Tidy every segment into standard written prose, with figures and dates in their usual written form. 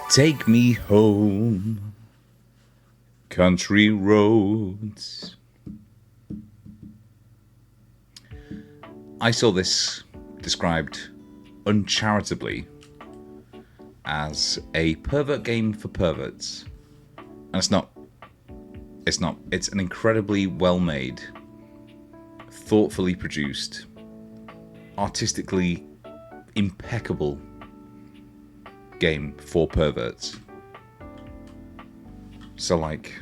Take me home, country roads. I saw this described uncharitably as a pervert game for perverts. And it's not. It's not. It's an incredibly well-made, thoughtfully produced, artistically impeccable game for perverts. So, like,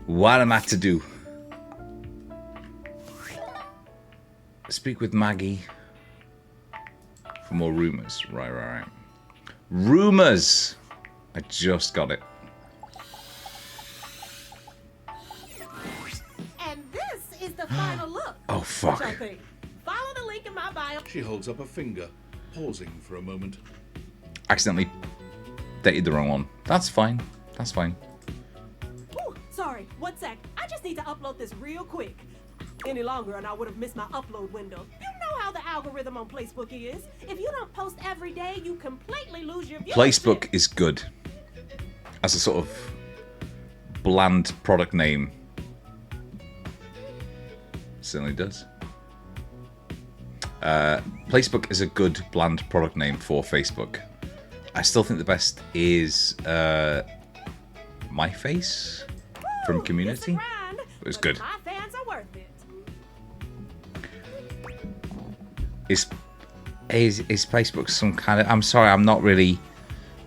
what am I to do? Speak with Maggie for more rumors. Right. Rumors! I just got it. And this is the final look. Oh, fuck. What y'all think? Follow the link in my bio. She holds up a finger, pausing for a moment. Accidentally dated the wrong one. That's fine. That's fine. Ooh, sorry, 1 sec. I just need to upload this real quick. Any longer and I would have missed my upload window. You know how the algorithm on Facebook is. If you don't post every day, you completely lose your viewership. Facebook is good as a sort of bland product name. Certainly does. Facebook is a good bland product name for Facebook. I still think the best is My Face from Community. It was good. My fans are worth it. Is Facebook some kind of... I'm sorry, I'm not really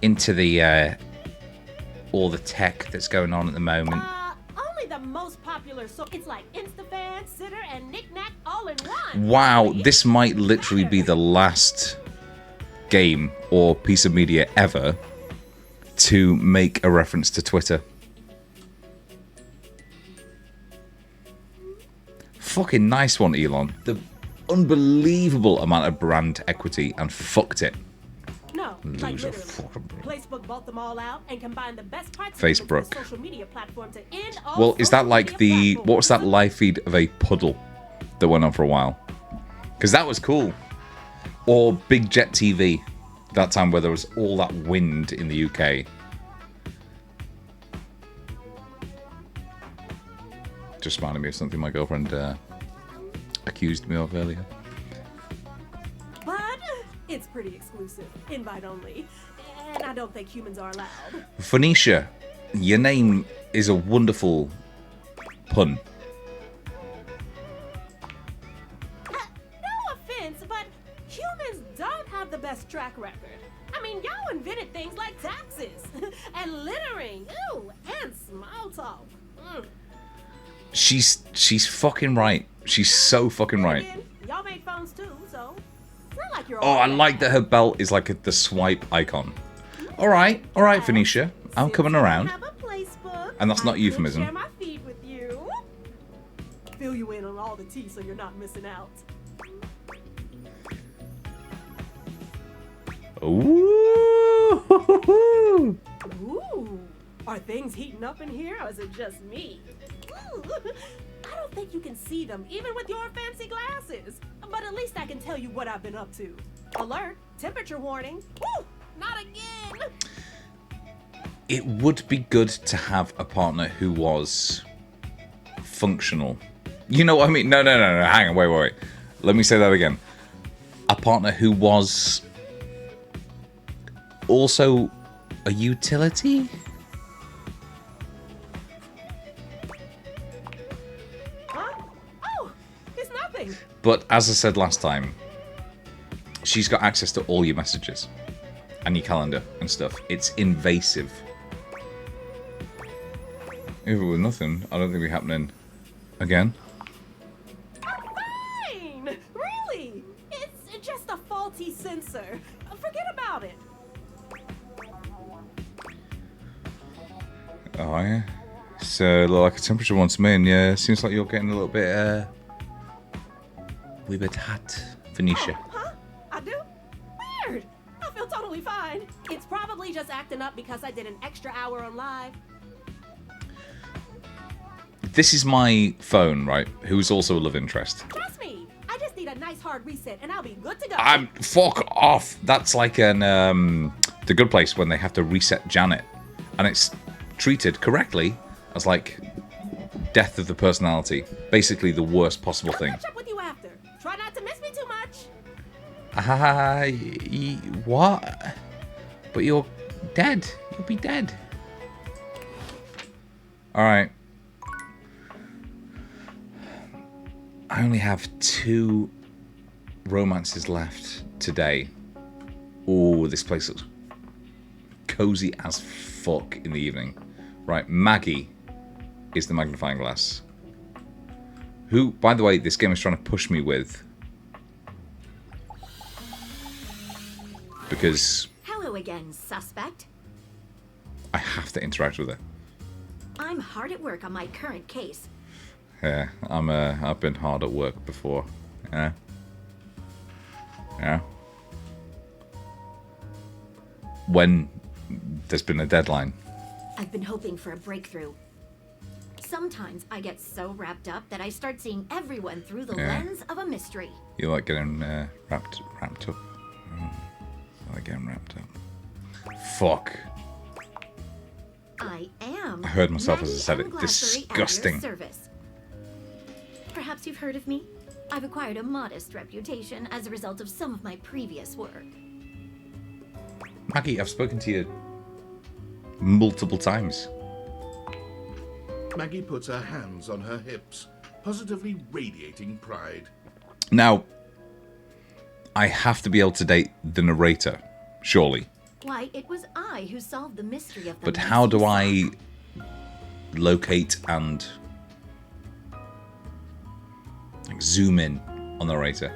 into the all the tech that's going on at the moment. Only the most popular, so it's like InstaFan, Sitter, and Knick-Knack all in one. Wow, this might literally be the last game or piece of media ever to make a reference to Twitter. Fucking nice one, Elon. The unbelievable amount of brand equity and fucked it. No, like Loser. literally. Facebook bought them all out and combined the best parts Facebook. of the social media platform to end all Well, is that social like media the... platforms. What was that live feed of a puddle that went on for a while? Because that was cool. Or Big Jet TV. That time where there was all that wind in the UK. Just reminded me of something my girlfriend accused me of earlier. But it's pretty exclusive, invite only, and I don't think humans are allowed. Phoenicia, your name is a wonderful pun. No offense, but humans don't have the best track record. I mean, y'all invented things like taxes and littering, ooh, and small talk. She's fucking right. She's so fucking right. Again, y'all made phones too, so it's not like you're Oh, all I bad. like that her belt is like the swipe icon. All right, Phoenicia. I'm Since coming you around. have a placebook, And that's not I could euphemism. Share my feed with you. Fill you in on all the tea so you're not missing out. Ooh. Ooh, are things heating up in here, or is it just me? Ooh, I don't think you can see them, even with your fancy glasses. But at least I can tell you what I've been up to. Alert, temperature warning. Woo, not again. It would be good to have a partner who was functional. You know what I mean? No. Hang on, wait. Let me say that again. A partner who was also a utility? Huh? Oh, it's nothing. But as I said last time, she's got access to all your messages and your calendar and stuff. It's invasive. If it was nothing, I don't think it'd be happening again. Fine, really. It's just a faulty sensor. Forget about it. Oh, yeah. So, like a temperature one to me, and yeah, seems like you're getting a little bit, wee bit hot, Phoenicia. Huh? I do? Weird. I feel totally fine. It's probably just acting up because I did an extra hour on live. This is my phone, right? Who's also a love interest. Trust me, I just need a nice hard reset and I'll be good to go. I'm fuck off. That's like an The Good Place when they have to reset Janet, and it's treated correctly as like death of the personality, basically the worst possible thing. I'll catch up with you after. Try not to miss me too much. What? But you're dead. You'll be dead. Alright. I only have 2 romances left today. Oh, this place looks cozy as fuck in the evening. Right, Maggie is the magnifying glass. Who, by the way, this game is trying to push me with. Because Hello again, suspect. I have to interact with her. I'm hard at work on my current case. Yeah, I've been hard at work before. Yeah. Yeah. When there's been a deadline. I've been hoping for a breakthrough. Sometimes I get so wrapped up that I start seeing everyone through the lens of a mystery. You like getting wrapped up? I like getting wrapped up. Fuck. I am. I heard myself as I said Maggie it. M. Glassery at your Disgusting. service. Perhaps you've heard of me? I've acquired a modest reputation as a result of some of my previous work. Maggie, I've spoken to you multiple times. Maggie puts her hands on her hips, positively radiating pride. Now, I have to be able to date the narrator, surely. Why, it was I who solved the mystery of the But how do missing I locate and like zoom in on the narrator?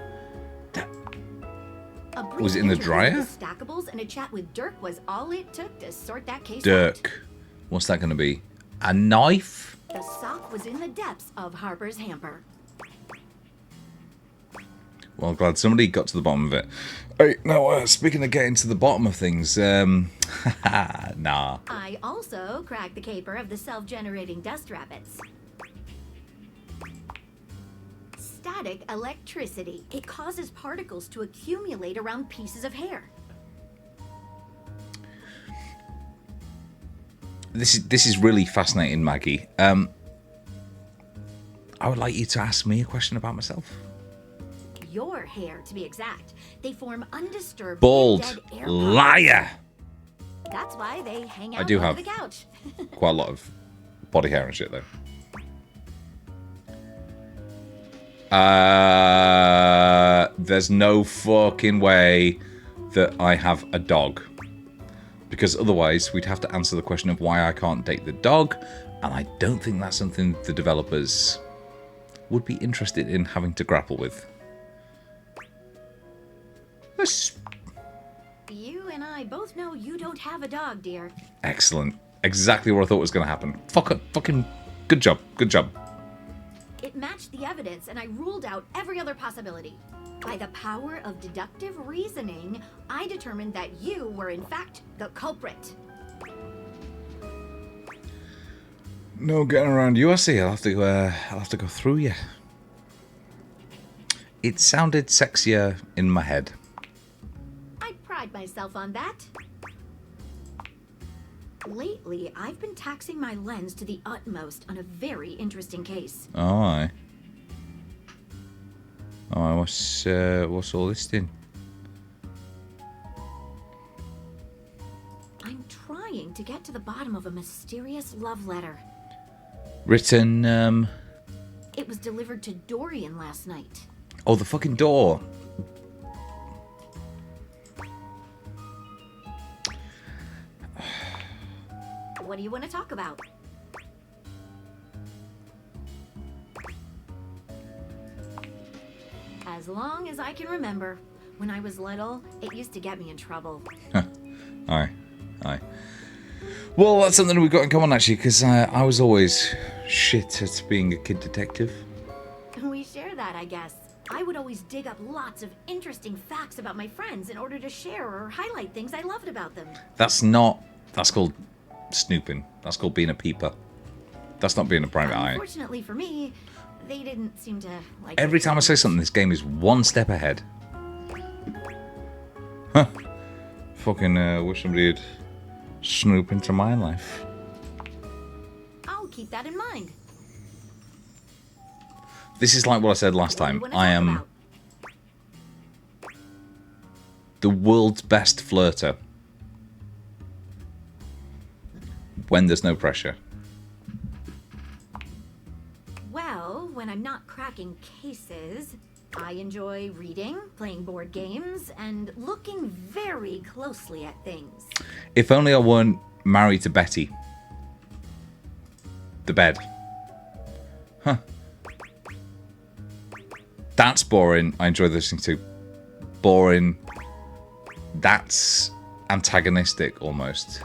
A brief Was it in the interview dryer? with Stackables and a chat with Dirk was all it took to sort that case out. Dirk. What's that going to be? A knife? The sock was in the depths of Harper's hamper. Well, glad somebody got to the bottom of it. Hey, now, speaking of getting to the bottom of things, nah. I also cracked the caper of the self-generating dust rabbits. Static electricity. It causes particles to accumulate around pieces of hair. This is really fascinating, Maggie. I would like you to ask me a question about myself. Your hair, to be exact. They form undisturbed Bald dead air pockets. liar. That's why they hang out I do under have the couch. quite a lot of body hair and shit, though. There's no fucking way that I have a dog. Because otherwise, we'd have to answer the question of why I can't date the dog. And I don't think that's something the developers would be interested in having to grapple with. You and I both know you don't have a dog, dear. Excellent. Exactly what I thought was going to happen. Fucking good job. Good job. It matched the evidence, and I ruled out every other possibility. By the power of deductive reasoning, I determined that you were in fact the culprit. No getting around you, I see. I'll have to go through you. It sounded sexier in my head. I pride myself on that. Lately, I've been taxing my lens to the utmost on a very interesting case. Oh, aye. Oh, what's all this then? I'm trying to get to the bottom of a mysterious love letter. Written, It was delivered to Dorian last night. oh, the fucking door. What do you want to talk about? As long as I can remember, when I was little, it used to get me in trouble. Aye. Well, that's something we've got in common, actually, because I was always shit at being a kid detective. We share that, I guess. I would always dig up lots of interesting facts about my friends in order to share or highlight things I loved about them. That's called snooping. That's called being a peeper. That's not being a private eye. Unfortunately for me, they didn't seem to like Every it. time I say something, this game is one step ahead. Huh. Fucking wish somebody'd snoop into my life. I'll keep that in mind. This is like what I said last What do time. you wanna I talk am about? the world's best flirter. When there's no pressure. Well, when I'm not cracking cases, I enjoy reading, playing board games, and looking very closely at things. If only I weren't married to Betty. The bed. Huh. That's boring. I enjoy listening to. Boring. That's antagonistic almost.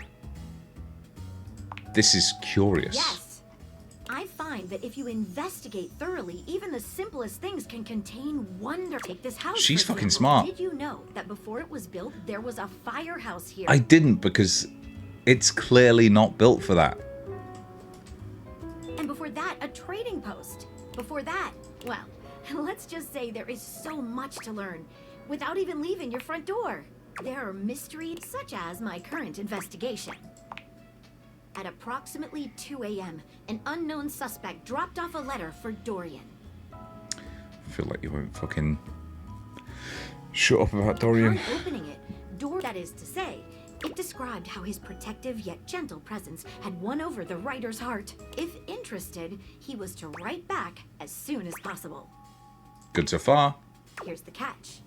This is curious. Yes. I find that if you investigate thoroughly, even the simplest things can contain wonder. Take this house. She's for fucking example. smart. Did you know that before it was built, there was a firehouse here? I didn't, because it's clearly not built for that. And before that, a trading post. Before that, well, let's just say there is so much to learn without even leaving your front door. There are mysteries such as my current investigation. At approximately 2 a.m., an unknown suspect dropped off a letter for Dorian. I feel like you won't fucking shut up about Dorian. Upon opening it, that is to say, it described how his protective yet gentle presence had won over the writer's heart. If interested, he was to write back as soon as possible. Good so far. Here's the catch.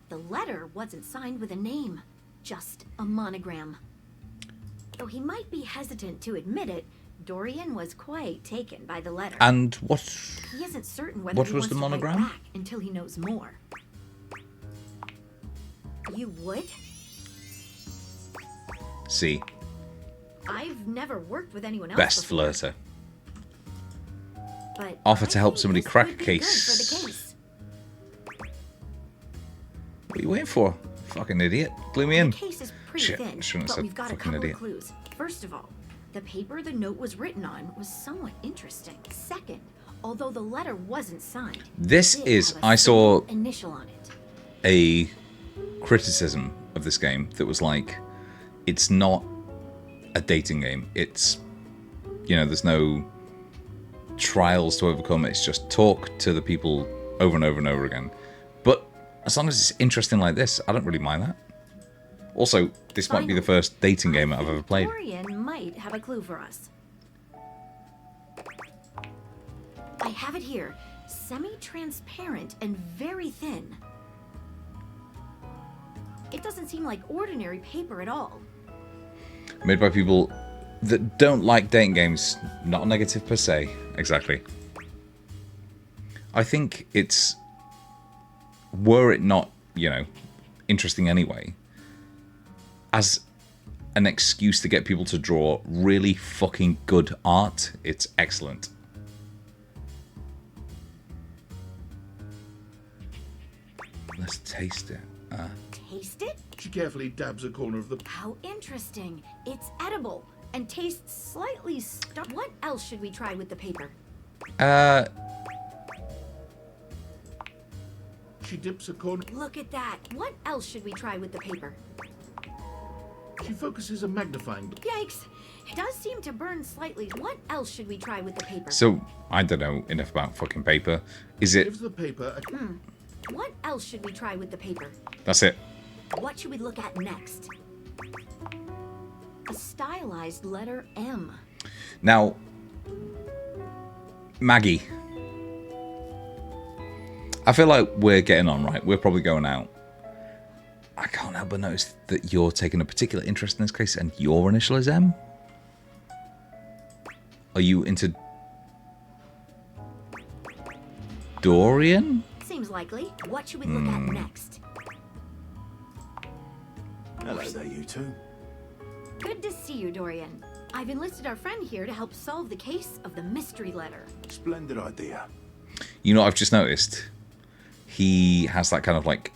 The letter wasn't signed with a name, just a monogram. Though he might be hesitant to admit it, Dorian was quite taken by the letter. And what? He isn't certain whether What he was wants the to write monogram? back until he knows more. You would? See, I've never worked with anyone else best before, flirter. but Offer I to help think somebody this crack would a be good case. for the case. What are you waiting for? Fucking idiot. Glue me in. The case is pretty Shit, thin, shouldn't have but said we've got a fucking couple idiot. of clues. First of all, the paper the note was written on was somewhat interesting. Second, although the letter wasn't signed, This it did is, have a I saw single initial on it. a criticism of this game that was like, it's not a dating game. It's, you know, there's no trials to overcome. It's just talk to the people over and over and over again. But as long as it's interesting like this, I don't really mind that. Also, this might be the first dating game I've ever played. Dorian might have a clue for us. I have it here. Semi-transparent and very thin. It doesn't seem like ordinary paper at all. Made by people that don't like dating games. Not negative per se. Exactly. I think it's... Were it not, you know, interesting anyway, as an excuse to get people to draw really fucking good art, it's excellent. Let's taste it. Taste it? She carefully dabs a corner of the... How interesting. It's edible and tastes slightly What else should we try with the paper? She dips a corner... Look at that. What else should we try with the paper? She focuses a magnifying... Yikes. It does seem to burn slightly. What else should we try with the paper? So, I don't know enough about fucking paper. Is it... Gives the paper a... What else should we try with the paper? That's it. What should we look at next? A stylized letter M. Now, Maggie. I feel like we're getting on, right? We're probably going out. I can't help but notice that you're taking a particular interest in this case, and your initial is M. Are you into Dorian? Seems likely. What should we look at next? Hello there, you two. Good to see you, Dorian. I've enlisted our friend here to help solve the case of the mystery letter. Splendid idea. You know what I've just noticed? He has that kind of like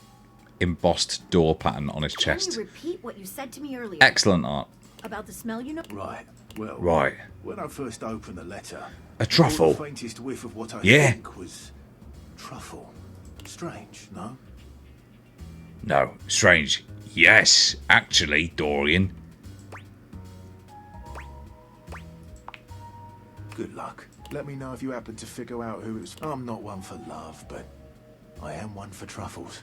embossed door pattern on his Can chest. you repeat what you said to me earlier? Excellent art. About the smell you know? Right. Well, Right. when I first opened the letter, A truffle. all the faintest whiff of what I Yeah. think was truffle. Strange, no? No, strange. Yes, actually, Dorian. Good luck. Let me know if you happen to figure out who it was. I'm not one for love, but I am one for truffles.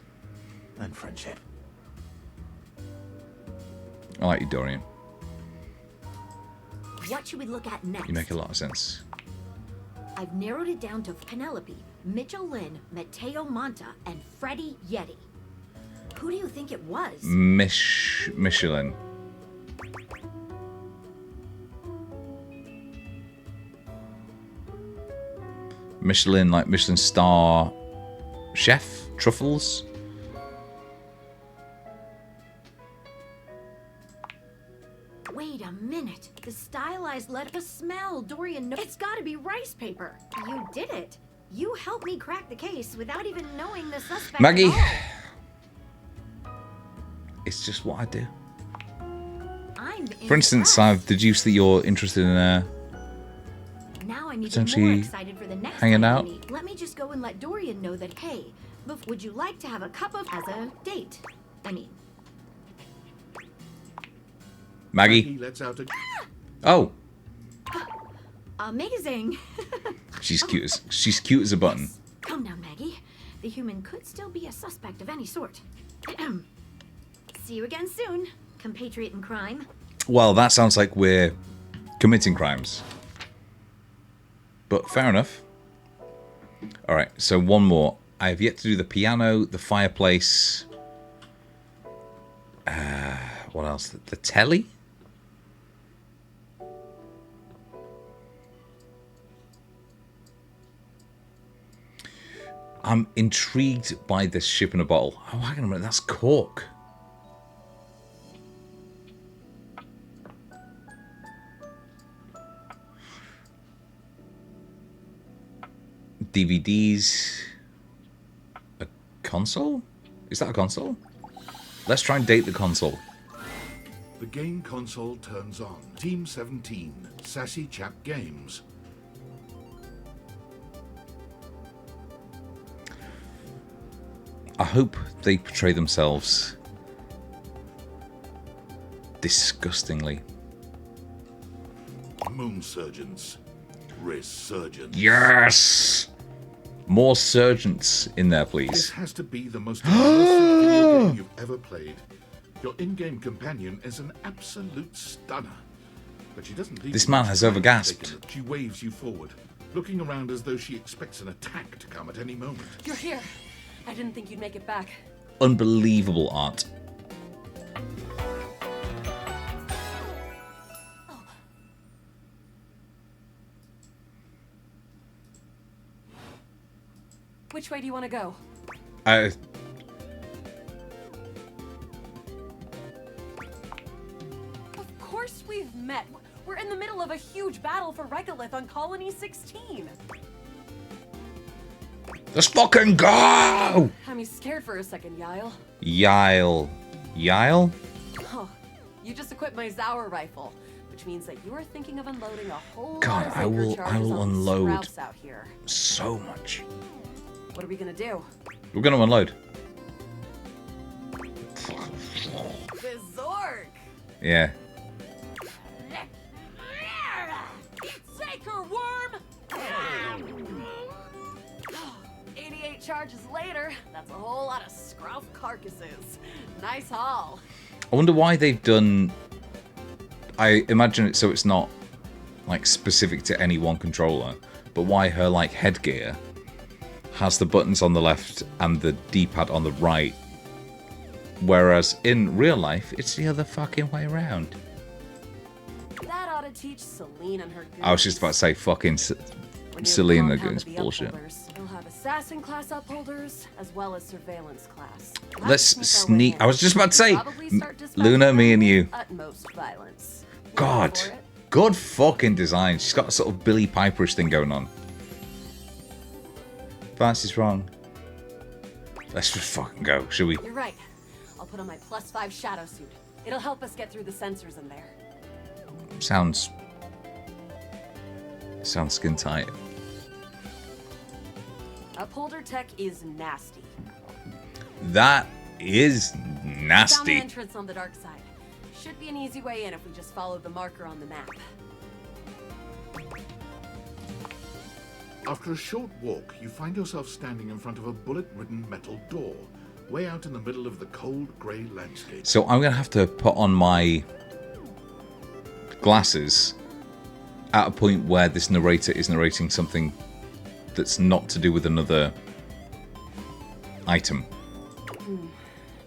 And friendship. I like you, Dorian. What should we look at next? You make a lot of sense. I've narrowed it down to Penelope, Mitchell Lynn, Matteo Monta, and Freddie Yeti. Who do you think it was? Michelin. Michelin, like Michelin star chef? Truffles? Wait a minute. The stylized letter smell. Dorian, no, it's gotta be rice paper. You did it. You helped me crack the case without even knowing the suspect. Maggie. At all. It's just what I do. I'm For instance, impressed. I've deduced that you're interested in Now I'm even more potentially excited for the next hanging time out. we meet. Let me just go and let Dorian know that, hey, would you like to have a cup of as a date? I mean, Maggie. He lets out a Oh, amazing. she's cute as a button. Calm down, Maggie. The human could still be a suspect of any sort. See you again soon, compatriot in crime. Well, that sounds like we're committing crimes. But fair enough. All right, so one more. I have yet to do the piano, the fireplace. What else? The telly? I'm intrigued by this ship in a bottle. Oh, hang on a minute. That's cork. DVDs. A console? Is that a console? Let's try and date the console. The game console turns on. Team 17, Sassy Chap Games. I hope they portray themselves disgustingly. Moon Surgeons. Resurgence. Yes! More surgeons in there, This please. has to be the most immersive video game you've ever played. Your in-game companion is an absolute stunner. But she doesn't leave This you man much has time to overgasped. take a look. She waves you forward, looking around as though she expects an attack to come at any moment. You're here. I didn't think you'd make it back. Unbelievable art. Which way do you want to go? Of course we've met. We're in the middle of a huge battle for Regolith on Colony 16. Let's fucking go! Had me scared for a second, Yile. Yile? Oh, you just equipped my Zauer rifle, which means that you are thinking of unloading a whole God, lot of I Vapor will charges on unload. Strauss out here. So much. What are we gonna do? We're gonna unload. The Zork! Yeah. Saker worm! 88 charges later, that's a whole lot of scruff carcasses. Nice haul. I wonder why they've done... I imagine it so it's not like specific to any one controller, but why her like headgear has the buttons on the left and the D-pad on the right, whereas in real life it's the other fucking way around. That ought to teach Celine and her goons. I was just about to say fucking When you're Celine the the compound goons of the bullshit. upholders, you'll have assassin class upholders as well as surveillance class. Let's sneak. I was just about to say, Probably start dispatching Luna, me them and you. with Utmost violence. You God, ready for it? good fucking design. She's got a sort of Billy Piperish thing going on. Fancy's wrong. Let's just fucking go, shall we? You're right. I'll put on my +5 shadow suit. It'll help us get through the sensors in there. Sounds skin tight. Upholder tech is nasty. That is Found the Nasty. entrance on the dark side. Should be an easy way in if we just follow the marker on the map. After a short walk, you find yourself standing in front of a bullet-ridden metal door, way out in the middle of the cold, grey landscape. So I'm going to have to put on my glasses at a point where this narrator is narrating something that's not to do with another item.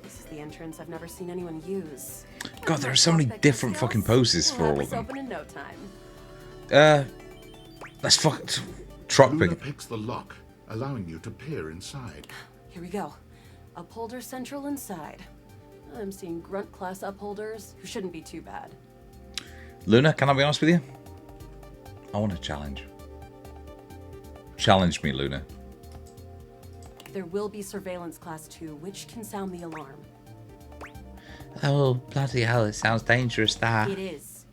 This is the entrance I've never seen anyone use. God, there are so many different fucking poses for all of them. Open in no time. Let's fuck truck Luna pick. picks the lock, allowing you to peer inside. Here we go. Upholder central inside. I'm seeing grunt class upholders who shouldn't be too bad. Luna, can I be honest with you? I want a challenge. Challenge me, Luna. There will be surveillance class 2, which can sound the alarm. Oh, bloody hell, it sounds dangerous, that. It is.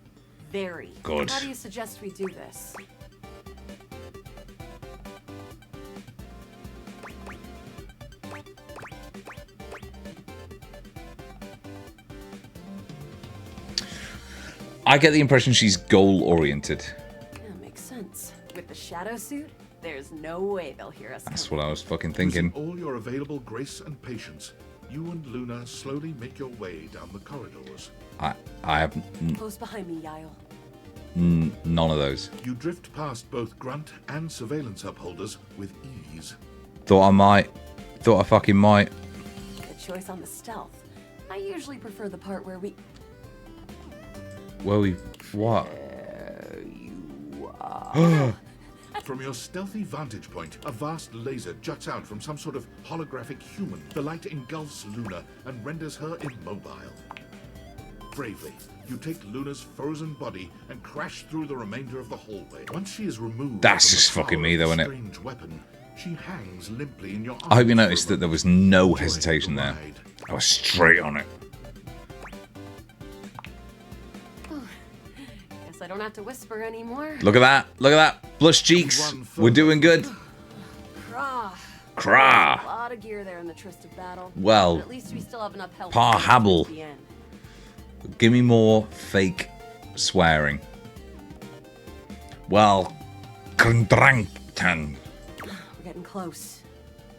Very. Good. How do you suggest we do this? I get the impression she's goal-oriented. Yeah, makes sense. With the shadow suit, there's no way they'll hear us. That's coming. what I was fucking thinking. Using all your available grace and patience, you and Luna slowly make your way down the corridors. I have Close behind me, Yael. none of those. You drift past both grunt and surveillance upholders with ease. Thought I might. Thought I fucking might. Good choice on the stealth. I usually prefer the part where we... Where we... What? From your stealthy vantage point, a vast laser juts out from some sort of holographic human. The light engulfs Luna and renders her immobile. Bravely, you take Luna's frozen body and crash through the remainder of the hallway. Once she is removed, That's from the just fucking power me, of though, the innit? strange weapon, she hangs limply in your arms. I hope you for a noticed that there moment. was no Enjoy hesitation the there. ride. I was straight on it. Guess I don't have to whisper anymore. Look at that. Look at that. Blush cheeks. We're doing good. Crah. A Crah. lot of gear there in the tryst of battle. Well, But at least we still have enough health. Pa to get Habble. to the end. Give me more fake swearing. Well, Kondranktan. We're getting close.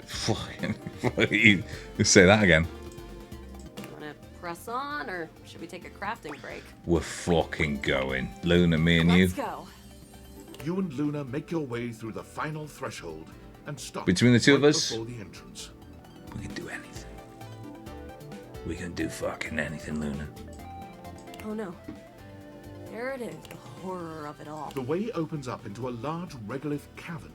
Fucking. You say that again. Wanna press on, or should we take a crafting break? We're fucking going. Luna, me and you. Let's go. You and Luna make your way through the final threshold and stop Between the two of right us? before the entrance. We can do anything. We can do fucking anything, Luna. Oh no. There it is, the horror of it all. The way opens up into a large regolith cavern.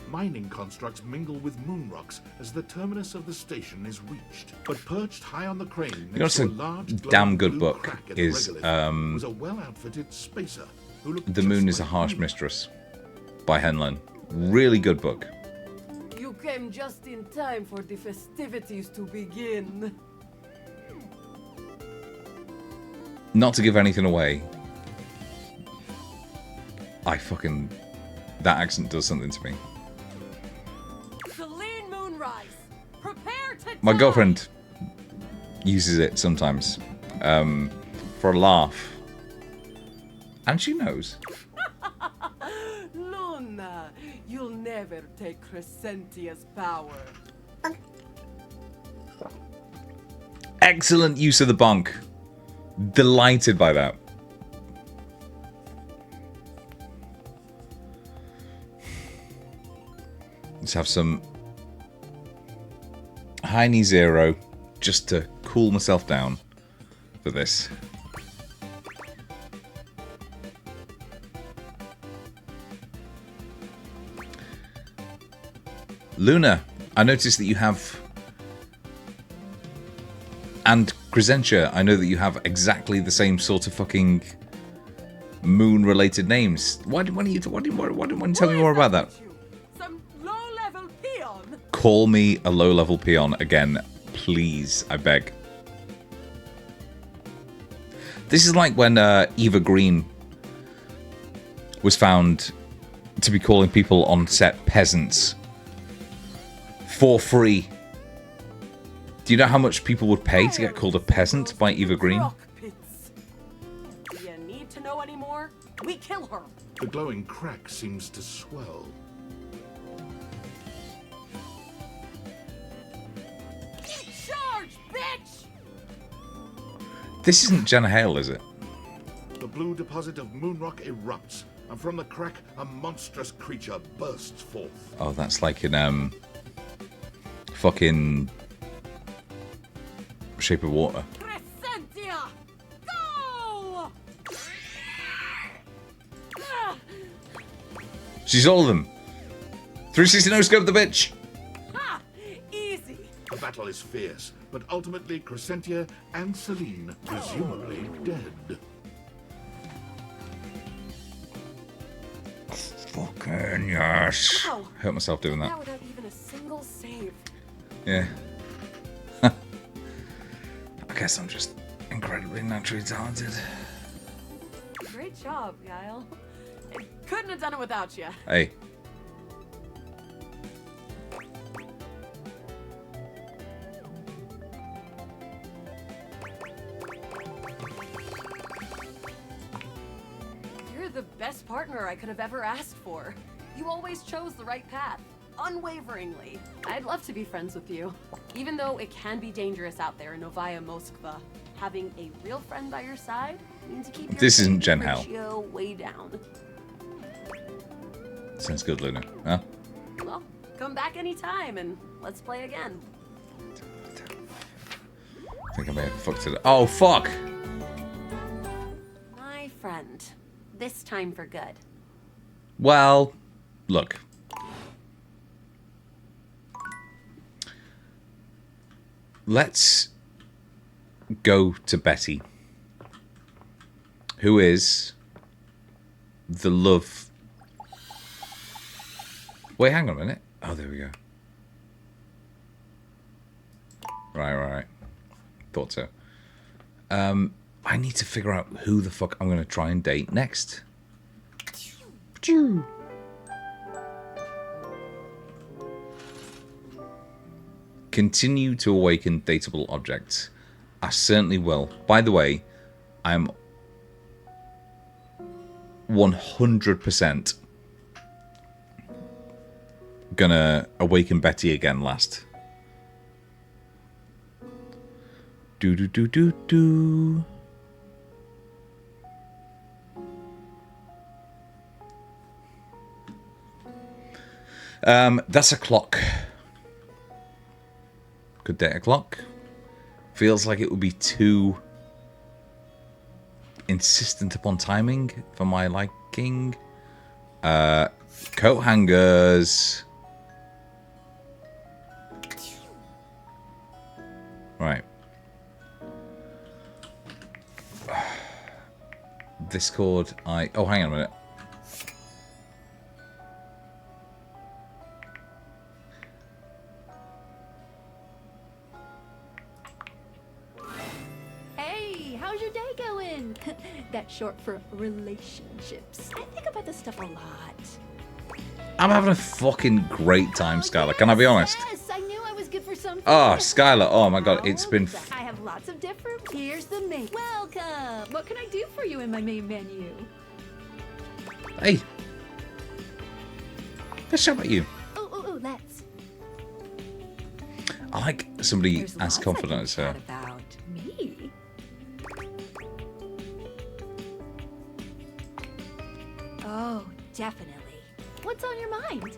Mining constructs mingle with moon rocks as the terminus of the station is reached. But perched high on the crane know next to a what's a large damn glowing good blue book crack in is, the regolith was a well-outfitted spacer who looked The just Moon is a like Harsh you. Mistress by Henlon. Really good book. You came just in time for the festivities to begin. Not to give anything away. I fucking... That accent does something to me. Celine Moonrise, prepare to My die! girlfriend uses it sometimes. For a laugh. And she knows. Luna, you'll never take Crescentia's power. Excellent use of the bonk. Delighted by that. Let's have some high knee zero just to cool myself down for this. Luna, I noticed that you have, and Crescentia, I know that you have exactly the same sort of fucking moon-related names. Why don't you tell me more about that? Some low-level peon. Call me a low-level peon again, please, I beg. This is like when Eva Green was found to be calling people on set peasants for free. Do Do you know how much people would pay to get called a peasant by Eva Green? Rock pits. Do you need to know any more? We kill her. The glowing crack seems to swell. Charge, bitch! This isn't Jenna Hale, is it? The blue deposit of moonrock erupts, and from the crack, a monstrous creature bursts forth. Oh, that's like in fucking Shape of Water. Crescentia! Go! She's all of them. 360 no scope the bitch. Ha! Easy. The battle is fierce, but ultimately Crescentia and Celine, presumably dead. Fucking yes. Wow. Hurt myself doing that. Now without even a single save. Yeah. I guess I'm just incredibly naturally talented. Great job, Guile. I couldn't have done it without you. Hey. You're the best partner I could have ever asked for. You always chose the right path, unwaveringly. I'd love to be friends with you. Even though it can be dangerous out there in Novaya Moskva, having a real friend by your side means you keep your This isn't Jen ratio way down. Sounds good, Luna. Huh? Well, come back anytime and let's play again. I think I may have fucked it up. Oh, fuck! My friend. This time for good. Well, look. Let's go to Betty, who is the love. Wait, hang on a minute. Oh, there we go. Right. Thought so. I need to figure out who the fuck I'm going to try and date next. Continue to awaken dateable objects. I certainly will. By the way, I'm 100% gonna awaken Betty again last. Do. That's a clock. Good date o'clock. Feels like it would be too insistent upon timing for my liking. Coat hangers. Right. Discord, oh, hang on a minute. Hey, how's your day going? That's short for relationships. I think about this stuff a lot. I'm having a fucking great time, Skylar. Can I be honest? Yes, I knew I was good for something. Oh, Skylar. Oh my god, it's been. I have lots of different. Here's the main. Welcome. What can I do for you in my main menu? Hey. Let's chat about you. Oh, let's. I like somebody There's as lots confident I can as her. chat about me. Oh, definitely. What's on your mind?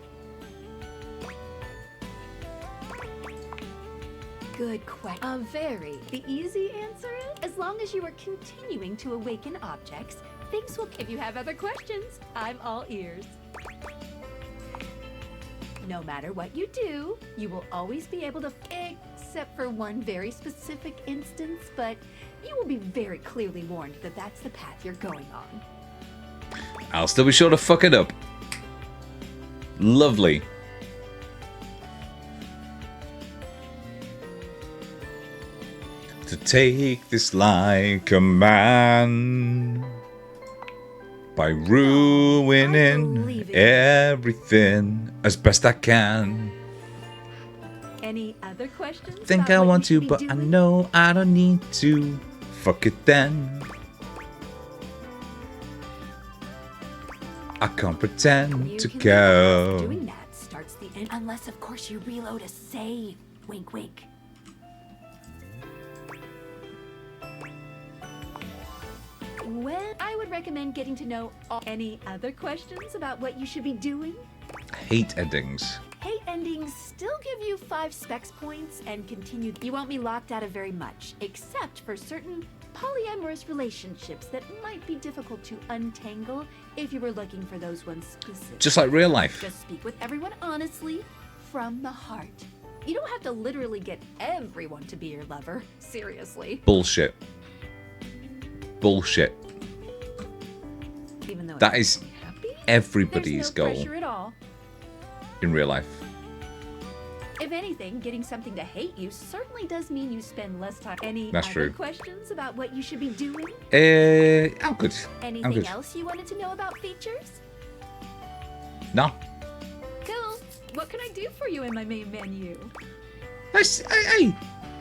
Good question. Very. The easy answer is, as long as you are continuing to awaken objects, things will. If you have other questions, I'm all ears. No matter what you do, you will always be able to, except for one very specific instance, but you will be very clearly warned that that's the path you're going on. I'll still be sure to fuck it up. Lovely. To take this like a man by ruining believe it. everything as best I can. Any other questions? Think about I what want you to, should but be I doing? know I don't need to. Fuck it then. I can't pretend You to can go. doing that starts the end, unless of course you reload a save. Wink, wink. Well, I would recommend getting to know any other questions about what you should be doing. Hate endings. Hate endings still give you 5 specs points and continue. You won't be locked out of very much, except for certain polyamorous relationships that might be difficult to untangle if you were looking for those ones specifically. Just like real life. Just speak with everyone honestly, from the heart. You don't have to literally get everyone to be your lover. Seriously. Bullshit. Bullshit. Even though That it is makes me happy, everybody's there's no goal pressure at all. in real life. If anything, getting something to hate you certainly does mean you spend less time. Any That's other true. questions about what you should be doing? I'm good. I'm Anything good. else you wanted to know about features? No. Cool. What can I do for you in my main menu? Hey.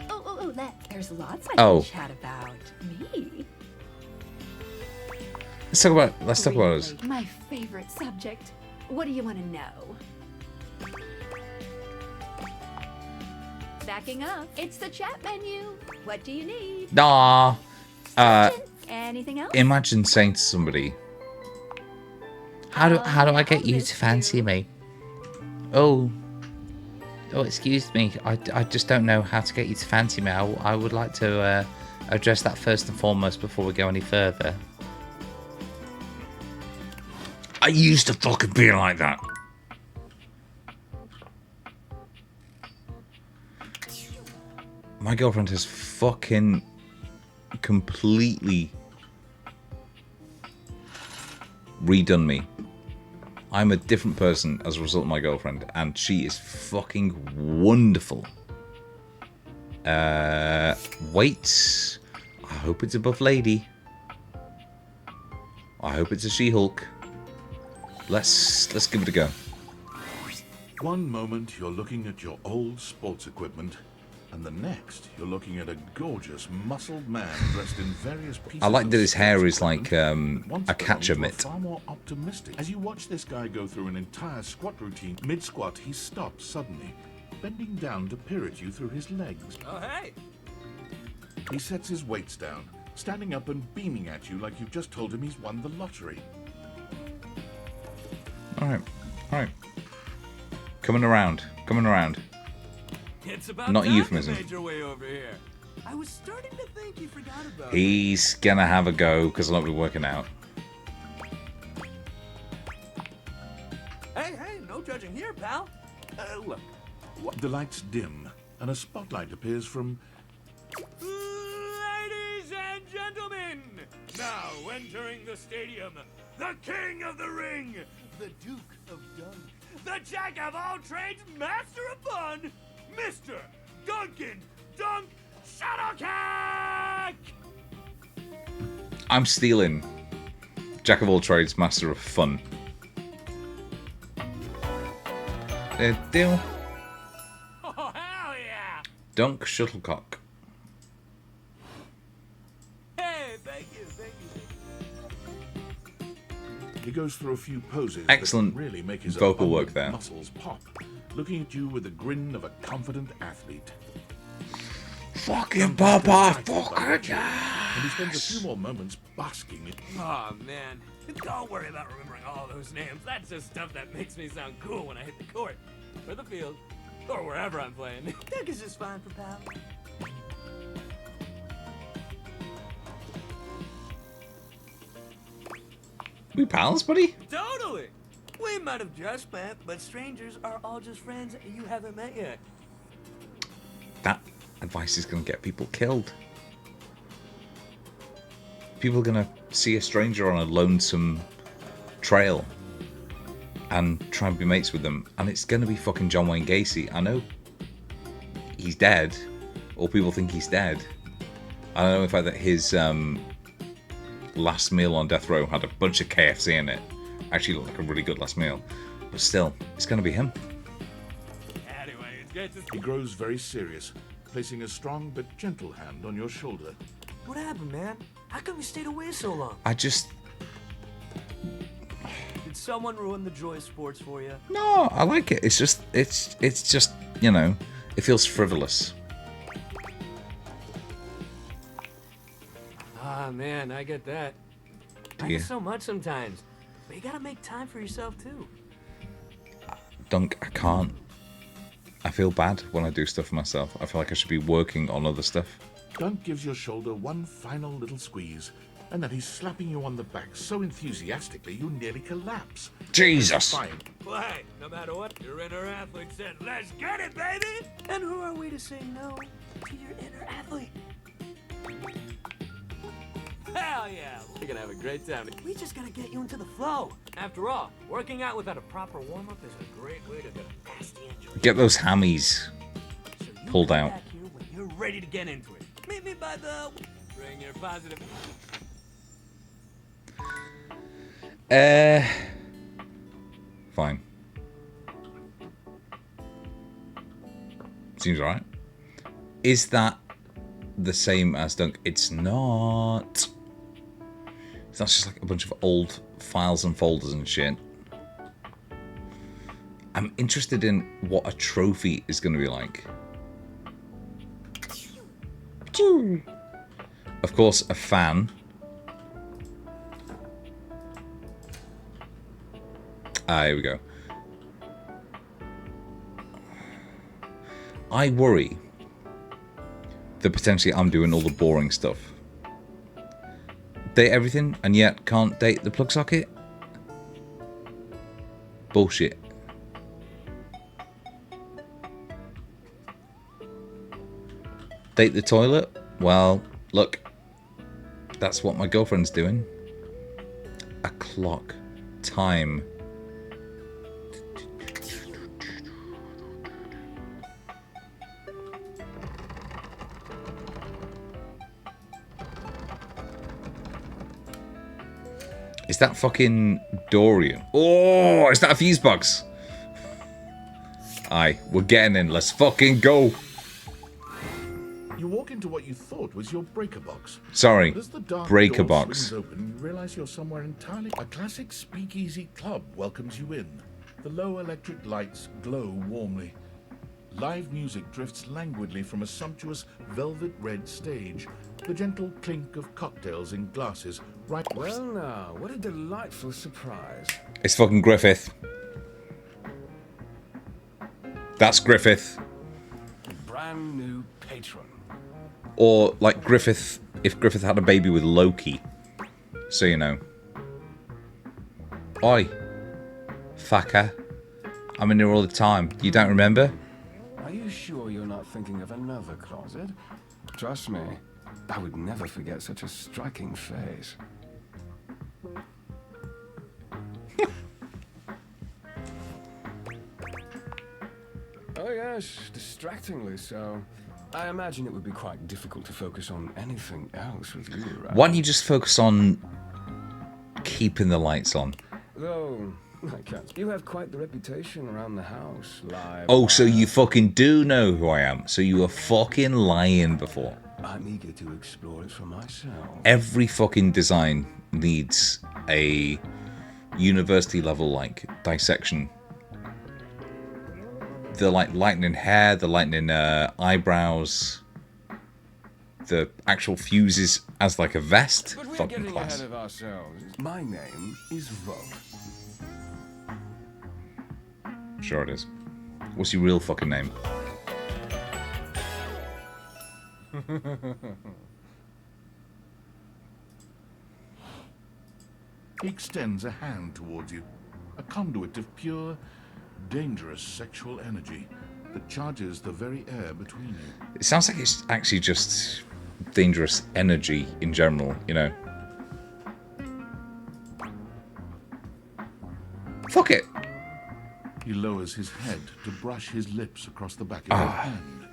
Oh, there's lots I Oh. can chat about. Me? Let's talk about us. Really, my favorite subject. What do you want to know? Backing up, it's the chat menu. What do you need? Nah. Anything else? Imagine saying to somebody, how do I get you to fancy me? Oh, excuse me. I just don't know how to get you to fancy me. I would like to address that first and foremost before we go any further. I used to fucking be like that. My girlfriend has fucking completely redone me. I'm a different person as a result of my girlfriend, and she is fucking wonderful. Wait. I hope it's above lady. I hope it's a She-Hulk. Let's give it a go. One moment you're looking at your old sports equipment, and the next you're looking at a gorgeous, muscled man dressed in various pieces. I like of that his hair sports is like equipment that once a catcher belonged mitt. to a far more optimistic. As you watch this guy go through an entire squat routine, mid-squat he stops suddenly, bending down to peer at you through his legs. Oh, hey! He sets his weights down, standing up and beaming at you like you've just told him he's won the lottery. All right. Coming around. It's about Not a time euphemism. you made your way over here. I was starting to think you forgot about me. He's gonna have a go because I'm not really working out. Hey, no judging here, pal. Look, the lights dim, and a spotlight appears from... Ladies and gentlemen, now entering the stadium, the king of the ring, the duke of dunk, the jack of all trades, master of fun, Mr. Duncan Dunk Shuttlecock! I'm stealing Jack of all trades, master of fun. Deal. Oh, hell yeah! Dunk Shuttlecock. Hey, thank you. He goes through a few poses Excellent that really make his vocal work abundant there. muscles pop, looking at you with the grin of a confident athlete. Fucking Sometimes Papa, they're fuck excited it, by And he spends a yes. few more moments basking in... Oh, man. Don't worry about remembering all those names. That's just stuff that makes me sound cool when I hit the court, or the field, or wherever I'm playing. Dunk is just fine for pal. We pals, buddy? Totally! We might have just met, but strangers are all just friends you haven't met yet. That advice is gonna get people killed. People are gonna see a stranger on a lonesome trail and try and be mates with them, and it's gonna be fucking John Wayne Gacy. I know he's dead, or people think he's dead. I know in fact that his last meal on death row had a bunch of KFC in it. Actually looked like a really good last meal, but still, it's gonna be him. Anyway, it's get to He grows very serious, placing a strong but gentle hand on your shoulder. What happened, man? How come you stayed away so long? I just... Did someone ruin the joy of sports for you? No, I like it. It's just, you know, it feels frivolous. Ah, man, I get that. I Yeah. get so much sometimes. But you gotta make time for yourself, too. Dunk, I can't. I feel bad when I do stuff for myself. I feel like I should be working on other stuff. Dunk gives your shoulder one final little squeeze, and then he's slapping you on the back so enthusiastically you nearly collapse. Jesus! Fine. play. No matter what, your inner athlete said, let's get it, baby! And who are we to say no to your inner athlete? Hell yeah! We're gonna have a great time. We just gotta get you into the flow. After all, working out without a proper warm-up is a great way to get past the injury. Get those hammies So you pulled come out. back here when you're ready to get into it. Meet me by the... Bring your positive... Fine. Seems alright. Is that the same as Dunk? It's not. That's just like a bunch of old files and folders and shit. I'm interested in what a trophy is going to be like. Of course, a fan. Here we go. I worry that potentially I'm doing all the boring stuff. Date everything and yet can't date the plug socket? Bullshit. Date the toilet? Well, look. That's what my girlfriend's doing. A clock. Time. Is that fucking Dorian? Oh, is that a fuse box? Aye, we're getting in. Let's fucking go. You walk into what you thought was your breaker box. Sorry, But as the dark breaker door box. swings open, you realize you're somewhere entirely. A classic speakeasy club welcomes you in. The low electric lights glow warmly. Live music drifts languidly from a sumptuous velvet red stage. The gentle clink of cocktails in glasses right. Well now, what a delightful surprise. It's fucking Griffith. That's Griffith. Brand new patron. Or like Griffith, if Griffith had a baby with Loki. So you know. Oi. Fucker. I'm in here all the time. You don't remember? Are you sure you're not thinking of another closet? Trust me, I would never forget such a striking face. Oh yes, distractingly so. I imagine it would be quite difficult to focus on anything else with you around. Why don't you just focus on keeping the lights on? Though, I can't. You have quite the reputation around the house. Live. Oh, so you fucking do know who I am. So you were fucking lying before. I'm eager to explore it for myself. Every fucking design needs a university level like dissection. The like lightening hair, the lightening eyebrows, the actual fuses as like a vest. But we're Fucking getting class. ahead of ourselves. My name is Rob. Sure it is. What's your real fucking name? He extends a hand towards you, a conduit of pure, dangerous sexual energy that charges the very air between you. It sounds like it's actually just dangerous energy in general, you know. Fuck it. He lowers his head to brush his lips across the back of your hand.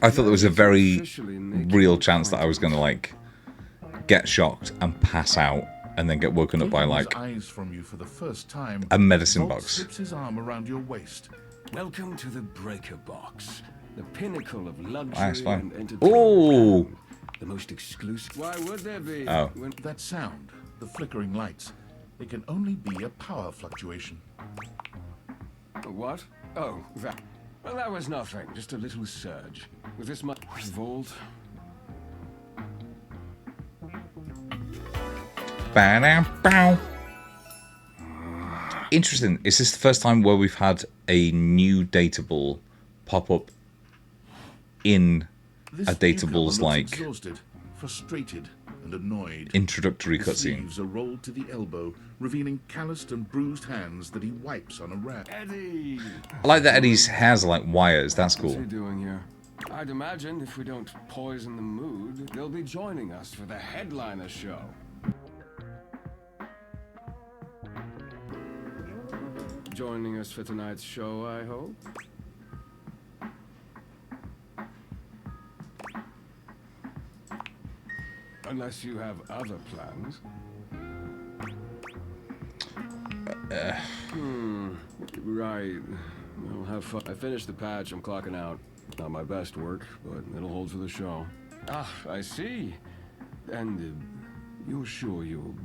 I thought there was a very Officially make real you chance that I was going to like get shocked and pass out and then get woken up by Taking like his eyes from you for the first time, a medicine Bolt box. slips his arm around your waist, Welcome to the Breaker Box, the pinnacle of luxury Nice, fine. and entertainment. Ooh. And the most exclusive. Why would there be? Oh. When... That sound, the flickering lights, it can only be a power fluctuation. What? Oh, that. Well, that was nothing. Just a little surge. With this much vault. Ba-dam-bow. Interesting. Is this the first time where we've had a new dateable pop up in This a newcomer datable's looks like exhausted, frustrated, and annoyed. introductory His cutscene? sleeves are rolled to the elbow, revealing calloused and bruised hands that he wipes on a rag. Eddie! I like that Eddie's hair's like wires. That's What's cool. he doing here? I'd imagine if we don't poison the mood, they'll be joining us for the headliner show. Joining us for tonight's show, I hope. Unless you have other plans. Right. Well, have fun. I finished the patch. I'm clocking out. Not my best work, but it'll hold for the show. Ah, I see. And you're sure you'll...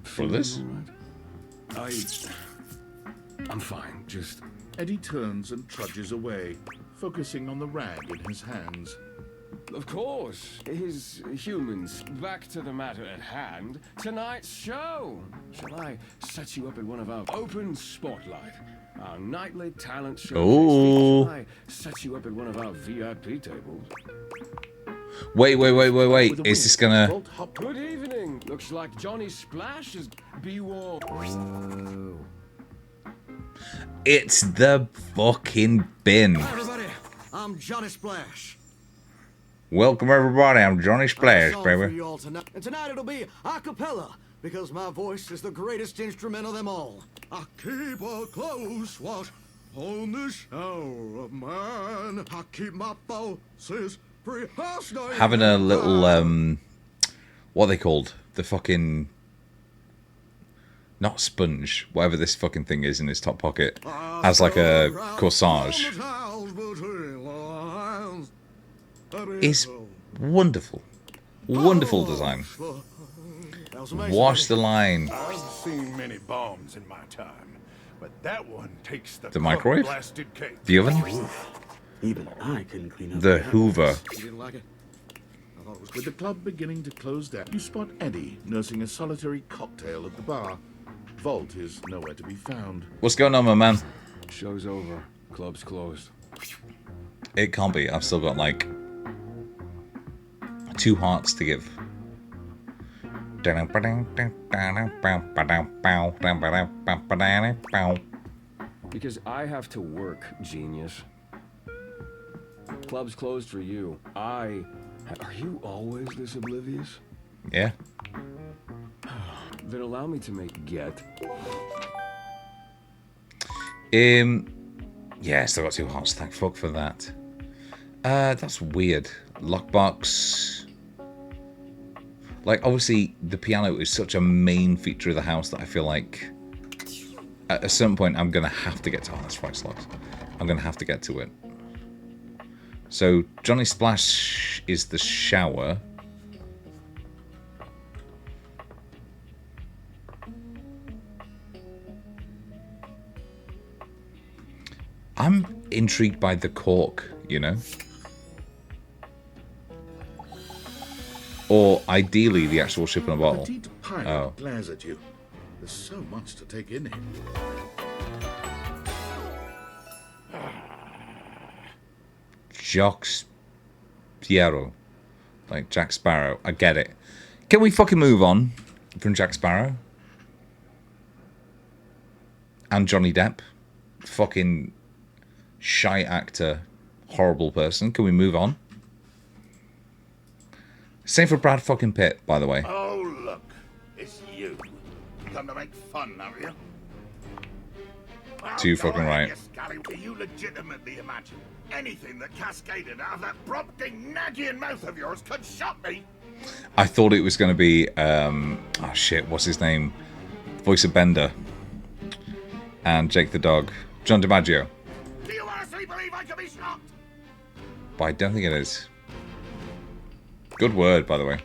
For this? All right? I'm fine. Just... Eddie turns and trudges away, focusing on the rag in his hands. Of course. His humans. Back to the matter at hand. Tonight's show. Shall I set you up at one of our open spotlight? Our nightly talent show. Ooh. Shall I set you up at one of our VIP tables? Wait. With a Is this wink, gonna... Bolt hopped Good evening. Looks like Johnny Splash is... Be warned. It's the fucking bin. Everybody, I'm Johnny Splash. Welcome everybody. I'm Johnny Splash, Song for baby. you all tonight. And tonight it'll be a cappella, because my voice is the greatest instrument of them all. I keep a close watch on this hour of mine. I keep my pulses rehearsed. Having a little what are they called? The fucking... Not sponge, whatever this fucking thing is in his top pocket, as like a corsage. Is wonderful. Wonderful design. Wash the line. I've seen many bombs in my time, but that one takes the microwave? blasted cake. The oven? Even I couldn't clean up. The Hoover. You didn't like it? I thought it was With the club beginning to close down, you spot Eddie nursing a solitary cocktail at the bar. Vault is nowhere to be found. What's going on, my man? Show's over. Club's closed. It can't be. I've still got like 2 hearts to give. Because I have to work, genius. Club's closed for you. Are you always this oblivious? Yeah. Then allow me to make get. Yeah, still got 2 hearts. Thank fuck for that. That's weird. Lockbox. Like, obviously, the piano is such a main feature of the house that I feel like at a certain point I'm gonna have to get to harness price locks. I'm gonna have to get to it. So Johnny Splash is the shower. I'm intrigued by the cork, you know? Or ideally the actual ship in a bottle. Petite pilot Oh. glares at you. There's so much to take in here. Jacques Sparrow. Like Jack Sparrow. I get it. Can we fucking move on from Jack Sparrow? And Johnny Depp. Fucking shy actor. Horrible person. Can we move on? Same for Brad fucking Pitt, by the way. Oh, look. It's you. Come to make fun, have you? Too fucking right. You scally. Do you legitimately imagine anything that cascaded out of that prompting, nagging mouth of yours could shock me? I thought it was going to be, oh shit, what's his name? Voice of Bender. And Jake the dog. John DiMaggio. Do you want believe I could be shocked? But I don't think it is. Good word, by the way.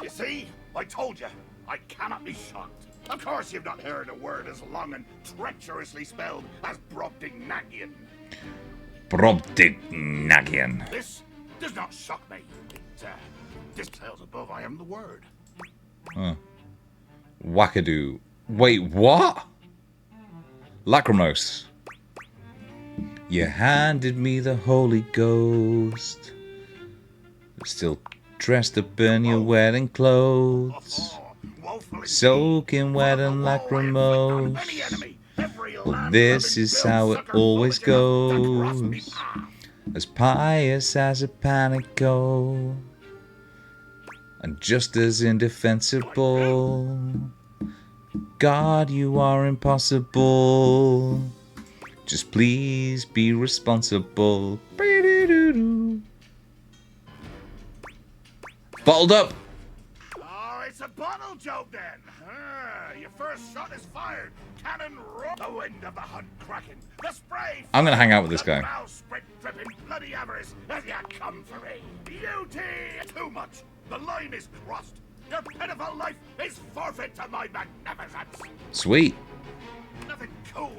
You see, I told you, I cannot be shocked. Of course you've not heard a word as long and treacherously spelled as Brobdingnagian. Brobdingnagian. This does not shock me. This tells above I am the word. Huh. Wackadoo. Wait, what? Lacrimose. You handed me the Holy Ghost. Still dressed up in your wedding clothes. Soaking wet and lacrimose. Well, this is how it always goes. As pious as a panico. And just as indefensible. God, you are impossible. Just please be responsible. Bottled up. Oh, it's a bottle joke then. Your first shot is fired. Cannon roar. The wind of the hunt cracking. The spray. I'm gonna hang out with this guy. Bowsprit dripping bloody avarice as you come for me. Beauty too much. The line is crossed. Your pitiful life is forfeit to my magnificence. Sweet. Nothing cool.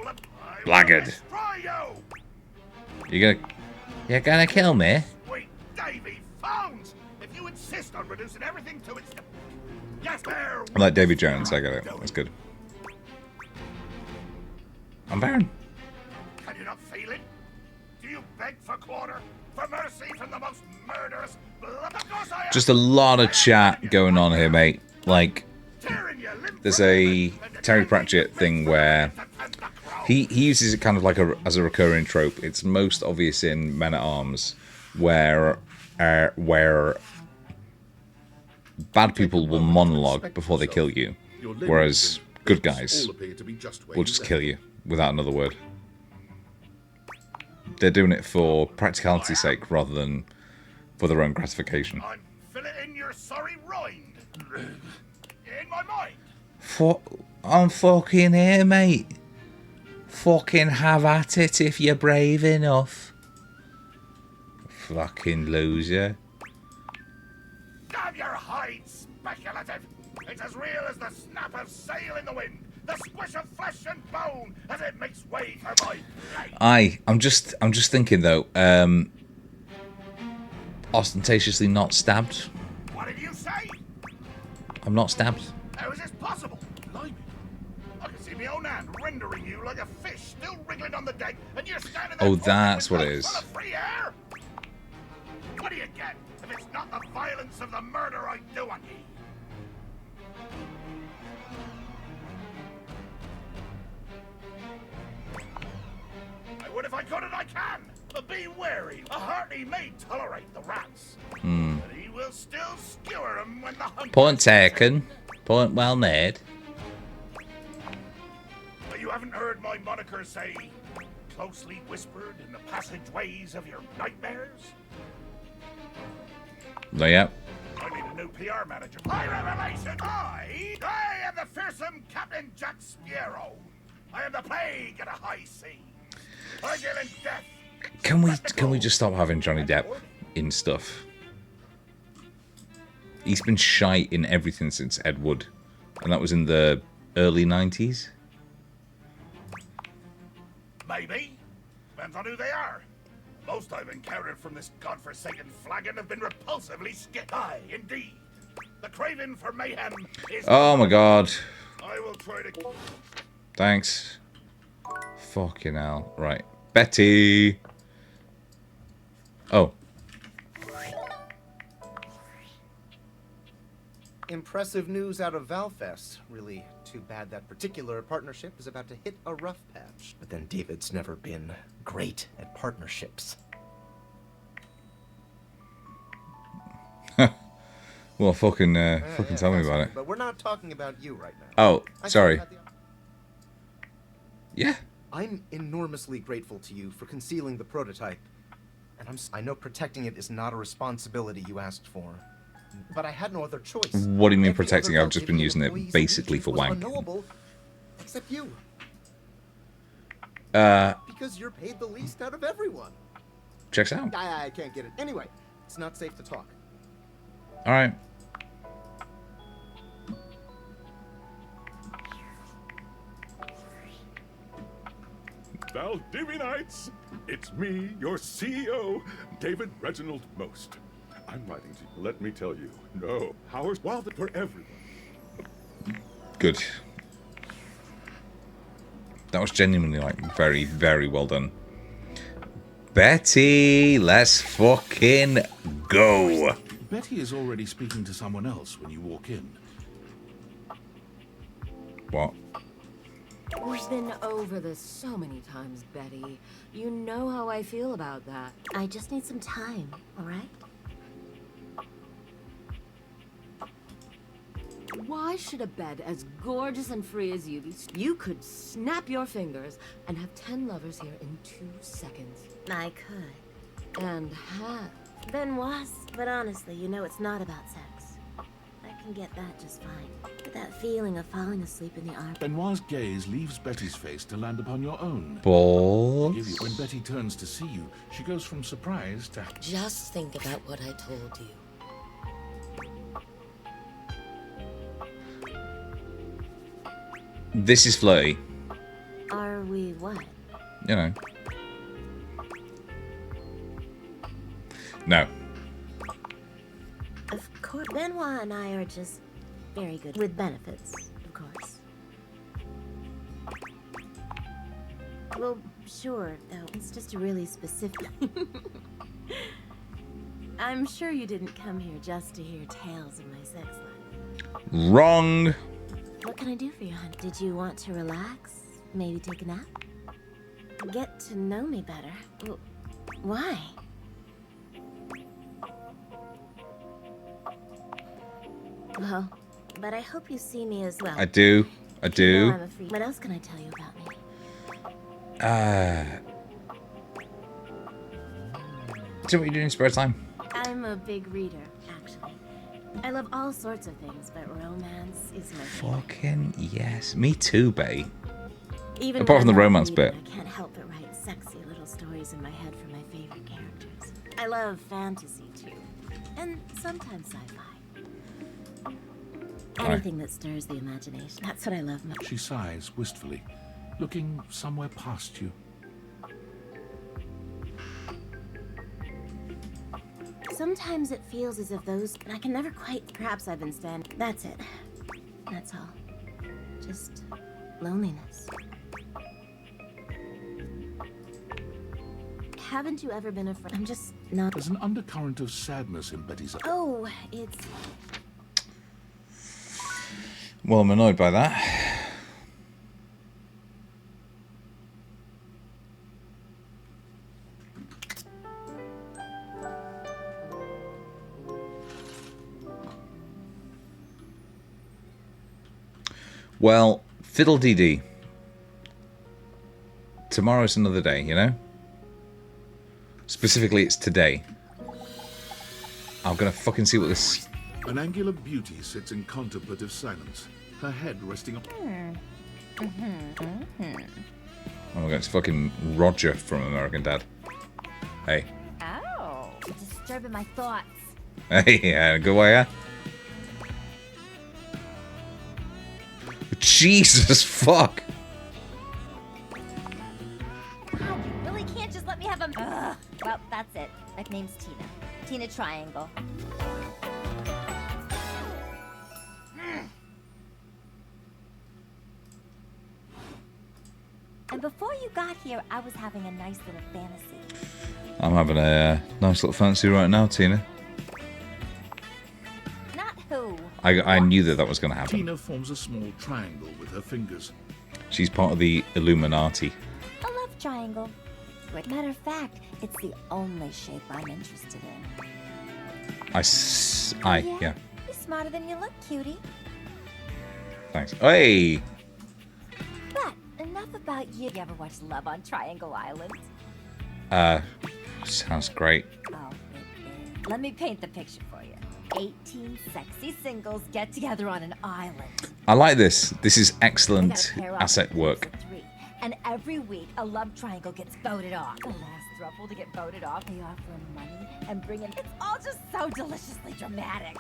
Blackguard. You You're gonna kill me? Sweet Davy Phones. If you insist on reducing everything to its... Yes, there. I like Davy Jones. I get it. That's good. I'm Baron. Can you not feel it? Do you beg for quarter? For mercy from the most murderous blood? Of course I am. Just a lot of chat going on here, mate. Like, there's a Terry Pratchett thing where he uses it kind of like as a recurring trope. It's most obvious in Men at Arms, where bad people will monologue before they kill you, whereas good guys will just kill you without another word. They're doing it for practicality's sake rather than for their own gratification. I'm filleting your sorry rind. In my mind. I'm fucking here, mate. Fucking have at it if you're brave enough. Fucking loser. Damn your hide, speculative. It's as real as the snap of sail in the wind. The squish of flesh and bone as it makes way for my blade. I'm just thinking though, ostentatiously not stabbed. What did you say? I'm not stabbed. How is this possible? Blimey. I can see my own hand rendering you like a fish still wriggling on the deck, and you're standing there. Oh, that's what it is. Full of free air? What do you get if it's not the violence of the murder I do on ye? I would if I could and I can, but be wary. A hearty may tolerate the rats, but he will still skewer them when the hunger... Point taken. Point well made. But you haven't heard my moniker say, closely whispered in the passageways of your nightmares? No, yeah. I need a new PR manager. High revelation! I am the fearsome Captain Jack Sparrow. I am the plague at a high sea. I deal in death. Can we just stop having Johnny Depp in stuff? He's been shite in everything since Ed Wood, and that was in the early 90s. Maybe. Depends on who they are. Most I've encountered from this godforsaken flagon have been repulsively skit. Aye, indeed. The craving for mayhem is... Oh my god. I will try to... Thanks. Fucking hell. Right. Betty. Oh. Impressive news out of Valfest. Really too bad that particular partnership is about to hit a rough patch. But then David's never been great at partnerships. Well, fucking tell me about it. But we're not talking about you right now. Oh, sorry. Yeah. I'm enormously grateful to you for concealing the prototype. And I know protecting it is not a responsibility you asked for. But I had no other choice. What do you mean protecting? I've just been using it basically for wank. Except you. Because because you're paid the least out of everyone. Checks out. I can't get it. Anyway, it's not safe to talk. All right. Valdivinites, it's me, your CEO, David Reginald Most. I'm writing to you. Let me tell you, no, Howard's Wilder for everyone. Good. That was genuinely, like, very, very well done. Betty, let's fucking go. Betty is already speaking to someone else when you walk in. What? We've been over this so many times, Betty. You know how I feel about that. I just need some time, alright? Why should a bed as gorgeous and free as you be? You could snap your fingers and have 10 lovers here in 2 seconds. I could. And have. Benoit, but honestly, you know it's not about sex. I can get that just fine. But that feeling of falling asleep in the arms. Benoit's gaze leaves Betty's face to land upon your own. Balls. When Betty turns to see you, she goes from surprise to... Just think about what I told you. This is flirty. Are we what? You know. No. Of course. Benoit and I are just very good with benefits, of course. Well, sure, though. It's just really specific. I'm sure you didn't come here just to hear tales of my sex life. Wrong. What can I do for you, hon? Did you want to relax? Maybe take a nap? Get to know me better. Why? Well, but I hope you see me as well. I do. I do. You know I'm a freak. What else can I tell you about me? So what are you doing in spare time? I'm a big reader, actually. I love all sorts of things, but romance is my favorite. Fucking yes. Me too, bae. Even apart from the when I'm not romance reading, bit. I can't help but write sexy little stories in my head for my favorite characters. I love fantasy too, and sometimes sci-fi. Anything that stirs the imagination. That's what I love most. She sighs wistfully, looking somewhere past you. Sometimes it feels as if those... I can never quite... Perhaps I've been standing... That's it. That's all. Just loneliness. Haven't you ever been afraid? I'm just not... There's an undercurrent of sadness in Betty's eyes. Oh, it's... Well, I'm annoyed by that. Well, fiddle-dee-dee. Tomorrow's another day, you know? Specifically, it's today. I'm gonna fucking see what this... An angular beauty sits in contemplative silence, her head resting on... Oh my god, it's fucking Roger from American Dad. Hey. Ow. Disturbing my thoughts. Hey, yeah, good way, yeah? Jesus, fuck. God, you really can't just let me have a... Ugh. Well, that's it. My name's Tina. Tina Triangle. And before you got here, I was having a nice little fantasy. I'm having a nice little fancy right now, Tina. Not who. I knew that was going to happen. Tina forms a small triangle with her fingers. She's part of the Illuminati. A love triangle. Matter of fact, it's the only shape I'm interested in. Yeah. You're smarter than you look, cutie. Thanks. Hey! But enough about you. You ever watched Love on Triangle Island? Sounds great. Oh, it is. Let me paint the picture for you. 18 sexy singles get together on an island. I like this. This is They excellent gotta pair up asset in work. groups of 3. And every week, a love triangle gets voted off. The last throuple to get voted off, they offer him money and bring him. It's all just so deliciously dramatic.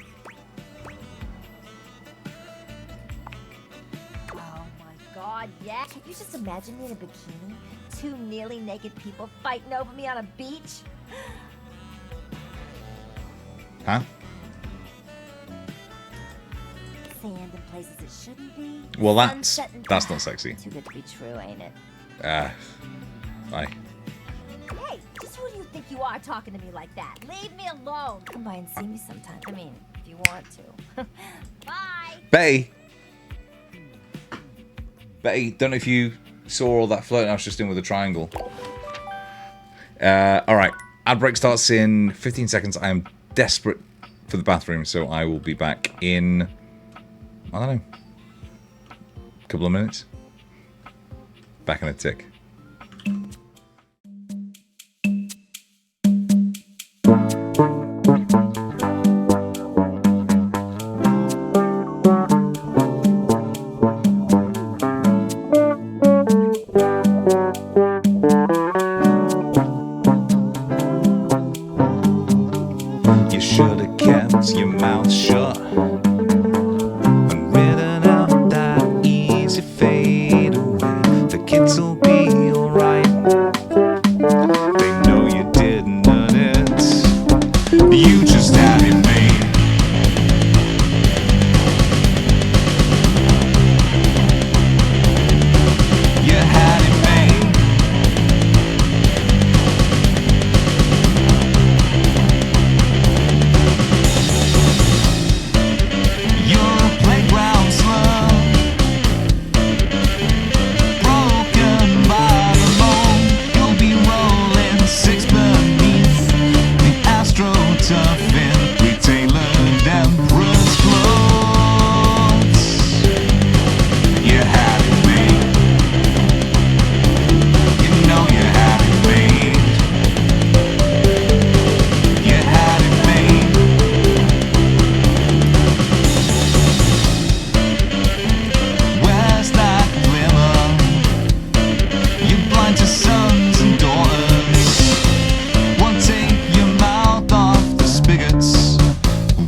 Oh my God, yeah. Can you just imagine me in a bikini? Two nearly naked people fighting over me on a beach? Huh? Sand in places it shouldn't be. Well, that's Sunset and- not sexy. Too good to be true, ain't it? Bye. Hey, just who do you think you are talking to me like that? Leave me alone. Come by and see me sometime. I mean, if you want to. Bye. Betty, don't know if you saw all that flirting I was just doing with the triangle. Alright, ad break starts in 15 seconds. I am desperate for the bathroom, so I will be back in, I don't know, a couple of minutes. Back in a tick. You should have kept your mouth shut and ridden out that easy fade away. The kids will be alright. They know you didn't earn it. You just had it made. You had it made. You're a playground slum, broken by the moon. You'll be rolling six beneath the astroturf in retailored emperor's clothes. You had it made. You know you had it made. You had it made. Where's that glimmer? You're blind to sons and daughters. Won't take your mouth off the spigots.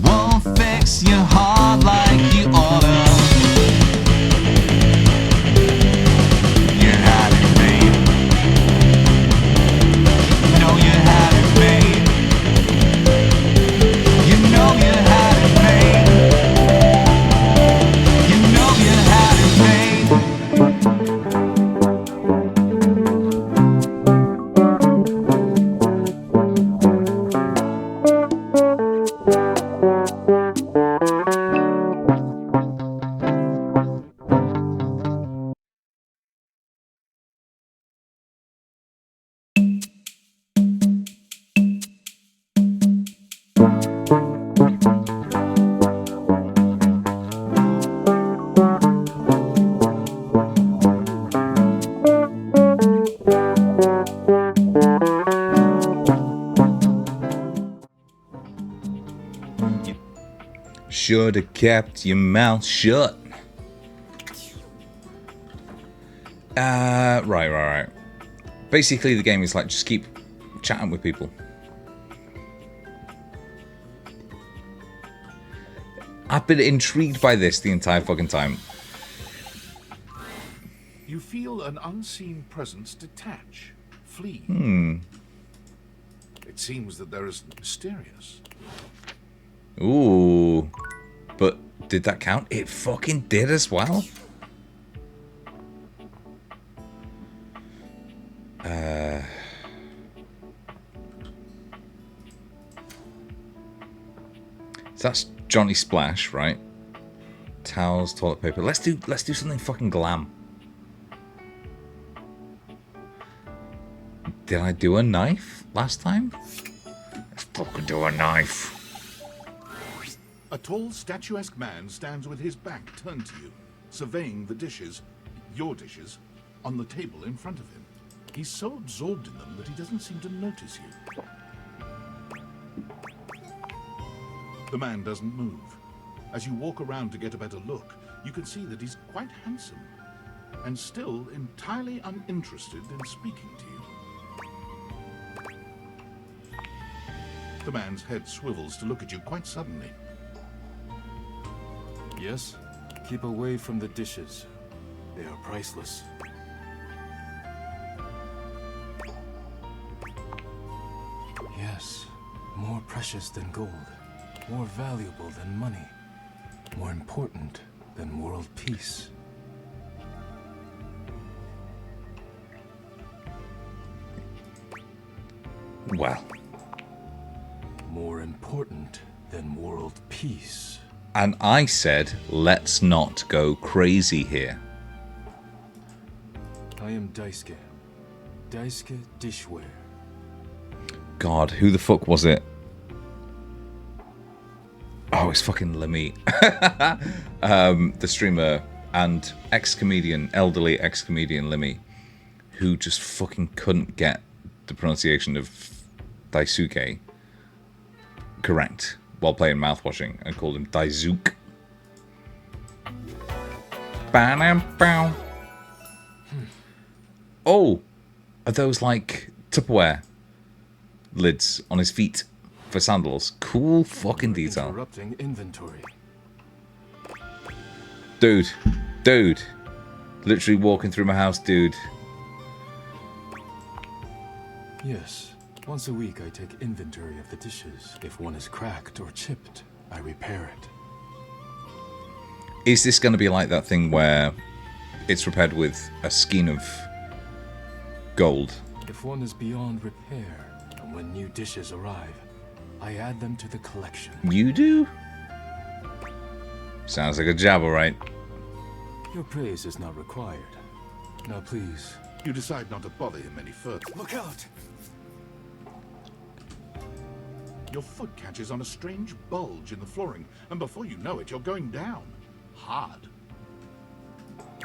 Won't fix your heart like you oughta. You had it made. You know you had it made. You know you had it made. You know you had it made. Should have kept your mouth shut. Right. Basically, the game is like, just keep chatting with people. I've been intrigued by this the entire fucking time. You feel an unseen presence detach, flee. It seems that they're as mysterious. Ooh. But did that count? It fucking did as well. So that's Johnny Splash, right? Towels, toilet paper. Let's do something fucking glam. Did I do a knife last time? Let's fucking do a knife. A tall, statuesque man stands with his back turned to you, surveying the dishes, your dishes, on the table in front of him. He's so absorbed in them that he doesn't seem to notice you. The man doesn't move. As you walk around to get a better look, you can see that he's quite handsome. and still entirely uninterested in speaking to you. The man's head swivels to look at you quite suddenly. Yes? Keep away from the dishes. They are priceless. Yes, more precious than gold, more valuable than money, more important than world peace. Well. More important than world peace. And I said, let's not go crazy here. I am Daisuke. Daisuke Dishware. God, who the fuck was it? Oh, it's fucking Lemmy. The streamer and ex-comedian, elderly ex-comedian Lemmy, who just fucking couldn't get the pronunciation of Daisuke correct while playing mouthwashing and called him Daisuke. Ba-dam-bow. Oh, are those like Tupperware lids on his feet for sandals? Cool fucking detail. Interrupting inventory. Dude. Literally walking through my house, dude. Yes. Once a week I take inventory of the dishes. If one is cracked or chipped, I repair it. Is this going to be like that thing where it's repaired with a skein of gold? If one is beyond repair, and when new dishes arrive, I add them to the collection. You do? Sounds like a job, alright. Your praise is not required. Now please. You decide not to bother him any further. Look out! Your foot catches on a strange bulge in the flooring, and before you know it, you're going down. Hard.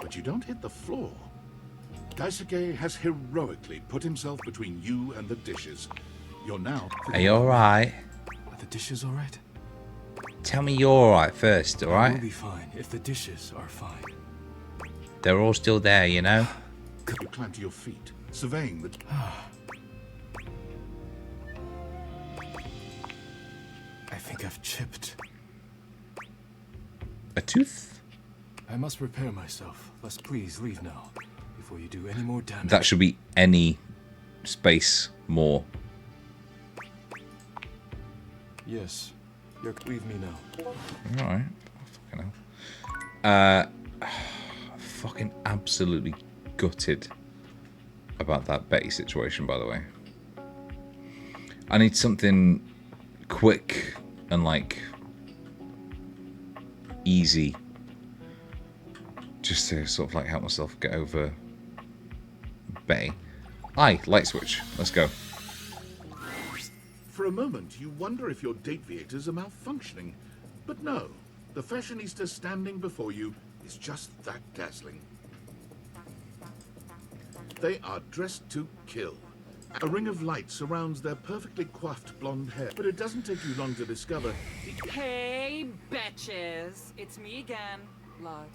But you don't hit the floor. Daisuke has heroically put himself between you and the dishes. You're now... Are you alright? Are the dishes alright? Tell me you're alright first, I alright? will be fine if the dishes are fine. They're all still there, you know? You climb to your feet, surveying the... I think I've chipped. A tooth? I must repair myself. Let's please leave now, before you do any more damage. That should be any space more. Yes. Leave me now. Alright. Fucking hell. Fucking absolutely gutted about that Betty situation, by the way. I need something quick and like easy just to sort of like help myself get over Betty. Aye, light switch. Let's go. For a moment, you wonder if your date viators are malfunctioning. But no, the fashionista standing before you is just that dazzling. They are dressed to kill. A ring of light surrounds their perfectly coiffed blonde hair, but it doesn't take you long to discover the... Hey, betches! It's me again, Lux.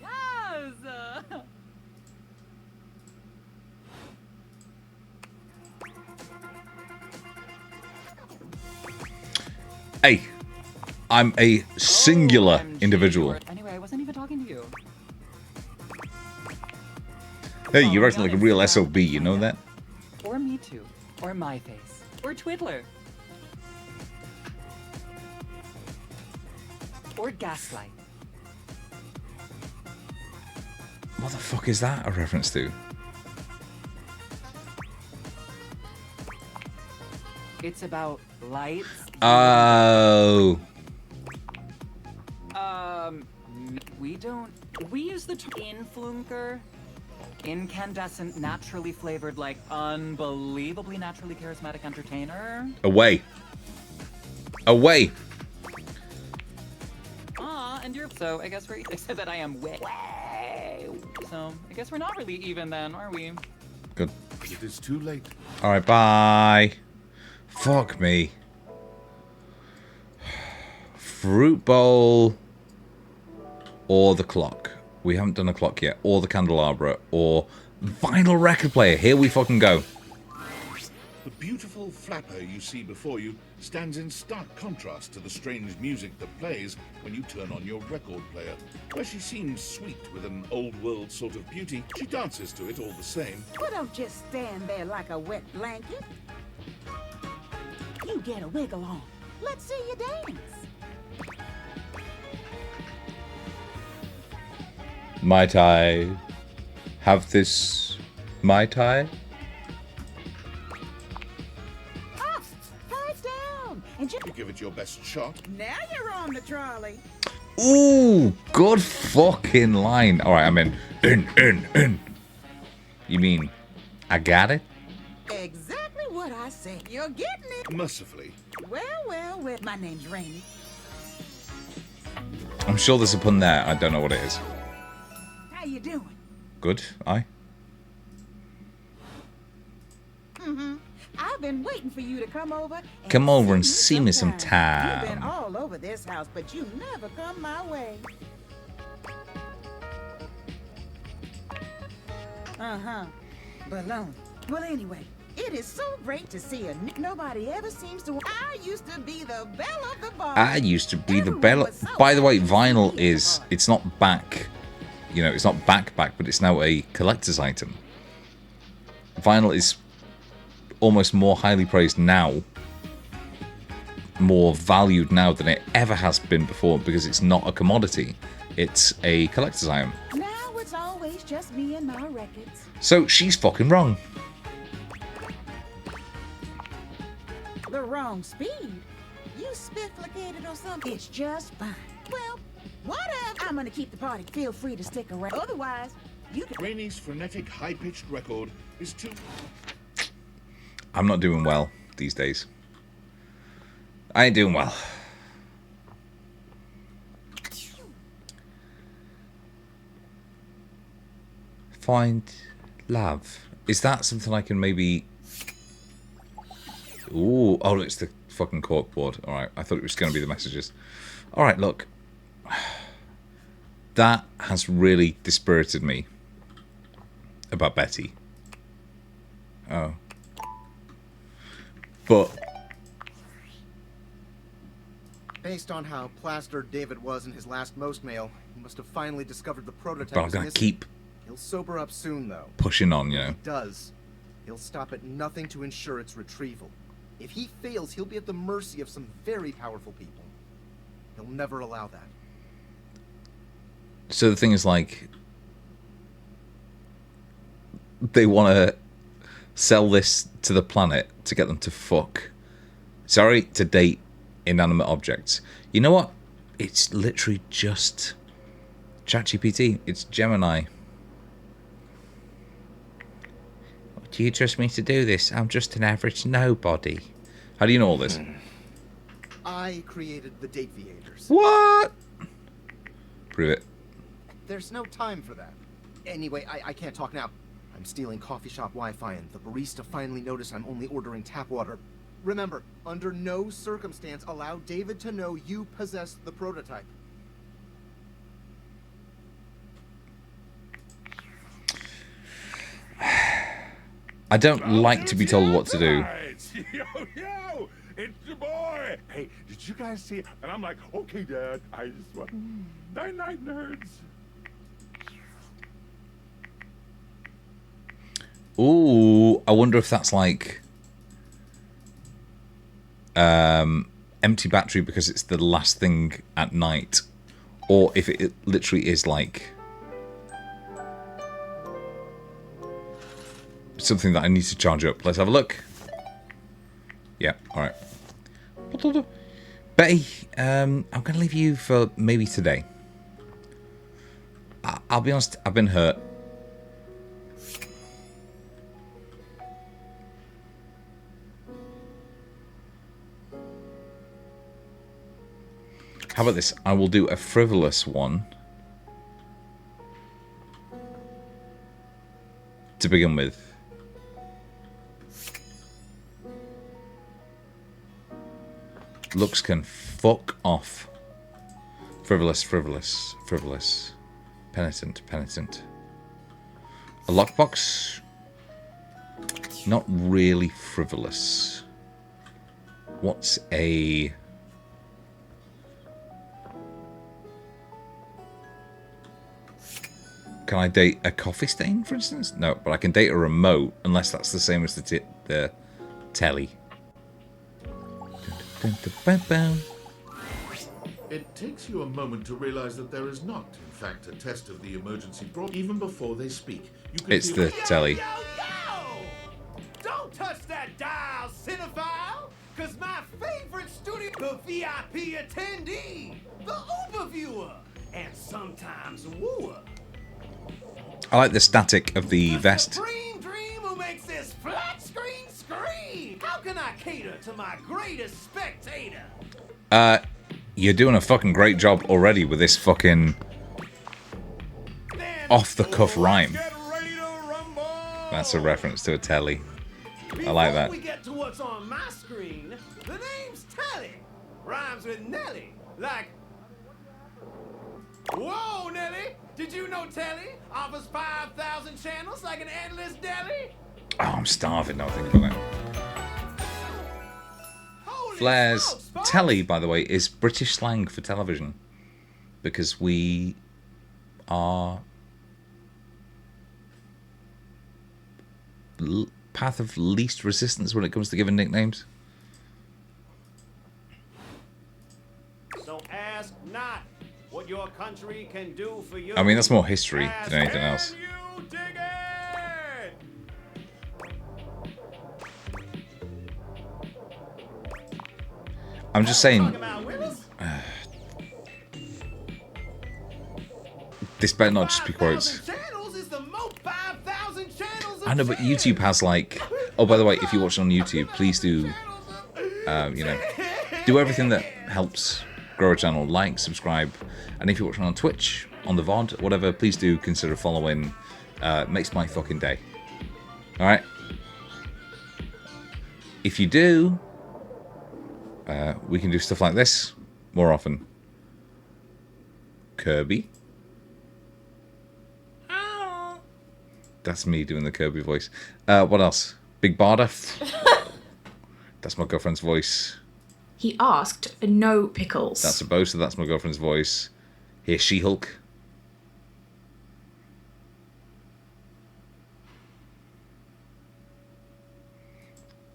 Yes! Hey, I'm a singular individual. Anyway, I wasn't even talking to you. Hey, you're acting like a real SOB, you know that? Or Me Too. Or My Face. Or Twiddler. Or Gaslight. What the fuck is that a reference to? It's about lights. Oh. We don't... We use the term influnker. Incandescent, naturally flavored, like, unbelievably naturally charismatic entertainer. Away. Away. And you're... So, I guess we're... Except that I am way... So, I guess we're not really even then, are we? Good. It is too late. Alright, bye. Fuck me. Fruit bowl. or the clock. We haven't done a clock yet. Or the candelabra. Or vinyl record player. Here we fucking go. The beautiful flapper you see before you stands in stark contrast to the strange music that plays when you turn on your record player. Where she seems sweet with an old-world sort of beauty, she dances to it all the same. Well, don't just stand there like a wet blanket. You get a wiggle on. Let's see you dance. Mai Tai. Have this Mai Tai? Up, head down, and You give it your best shot. now you're on the trolley. Ooh, good fucking line. Alright, I'm in. In. You mean, I got it? Exactly what I said. You're getting it. Mercifully. Well. My name's Rainy. I'm sure there's a pun there. I don't know what it is. How you doing? Good, aye. I've been waiting for you to come over. Come over and me see me sometime. sometime. You've been all over this house, but you never come my way. Baloney. Well, anyway, it is so great to see a nobody ever seems to. I used to be the belle of the bar. I used to be the bell. By the way, vinyl is, it's not back, you know, it's not back, but it's now a collector's item. Vinyl is almost more highly praised now, more valued now than it ever has been before, because it's not a commodity, it's a collector's item. Now it's always just me and my records. So she's fucking wrong. The wrong speed. You spifflicated or something. It's just fine. Well, whatever. I'm gonna keep the party. Feel free to stick around. Otherwise, you can. Rainy's frenetic, high-pitched record is too... I'm not doing well these days. I ain't doing well. Find love. Is that something I can maybe... Ooh, oh, it's the fucking corkboard. Alright, I thought it was going to be the messages. Alright, look. That has really dispirited me about Betty. Oh. But... Based on how plastered David was in his last most mail, he must have finally discovered the prototype. But I'm going to keep He'll sober up soon, though. pushing on, you know. If he does, he'll stop at nothing to ensure its retrieval. If he fails, he'll be at the mercy of some very powerful people. He'll never allow that. So the thing is, like, they want to sell this to the planet to get them to fuck. Sorry, to date inanimate objects. You know what? It's literally just ChatGPT. It's Gemini. Do you trust me to do this? I'm just an average nobody. How do you know all this? I created the date viators. What? Prove it. There's no time for that. Anyway, I can't talk now. I'm stealing coffee shop Wi-Fi, and the barista finally noticed I'm only ordering tap water. Remember, under no circumstance allow David to know you possess the prototype. I don't like to be told what to do. Yo, it's your boy. Hey, did you guys see it? And I'm like, okay, Dad, I just want... Night-night, nerds. Ooh, I wonder if that's like empty battery because it's the last thing at night, or if it literally is like something that I need to charge up. Let's have a look. Yeah, all right. Betty, I'm gonna leave you for maybe today. I'll be honest, I've been hurt. How about this? I will do a frivolous one to begin with. Looks can fuck off. Frivolous, frivolous, frivolous. Penitent, penitent. A lockbox? Not really frivolous. What's a... Can I date a coffee stain, for instance? No, but I can date a remote, unless that's the same as the telly. It takes you a moment to realize that there is not, in fact, a test of the emergency brought even before they speak. You can It's the telly. Don't touch that dial, cinephile! Cause my favorite studio, the VIP attendee, the Uber viewer, and sometimes wooer. I like the static of the vest. Supreme dream who makes this flat screen scream! How can I cater to my greatest spectator? You're doing a fucking great job already with this fucking off-the-cuff rhyme. That's a reference to a telly. I like that. Before we get to what's on my screen, the name's Telly. Rhymes with Nelly. Like, whoa, Nelly! Did you know Telly offers 5,000 channels like an endless deli? Oh, I'm starving now thinking about that. Flair's telly, by the way, is British slang for television. Because we are path of least resistance when it comes to giving nicknames. So ask not what your country can do for you. I mean, that's more history than anything else. You dig it? I'm just saying. This better not just be quotes. I know, but YouTube has like... Oh, by the way, if you watch it on YouTube, please do, you know, do everything that helps grow a channel. Like, subscribe, and if you're watching on Twitch, on the VOD, whatever, please do consider following. Makes my fucking day. Alright? If you do, we can do stuff like this more often. Kirby. That's me doing the Kirby voice. What else? Big Barda. That's my girlfriend's voice. He asked, no pickles. That's a Bosa. That's my girlfriend's voice. Here's She-Hulk.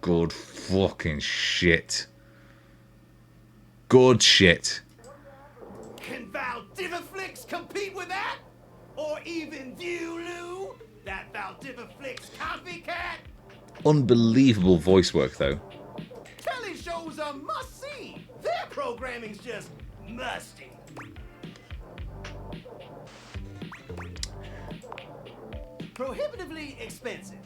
Good fucking shit. Good shit. Can Valdiviflix compete with that? Or even Viewloo? That Valdiviflix copycat? Unbelievable voice work, though. Telly shows are must-see. Their programming's just musty. Prohibitively expensive.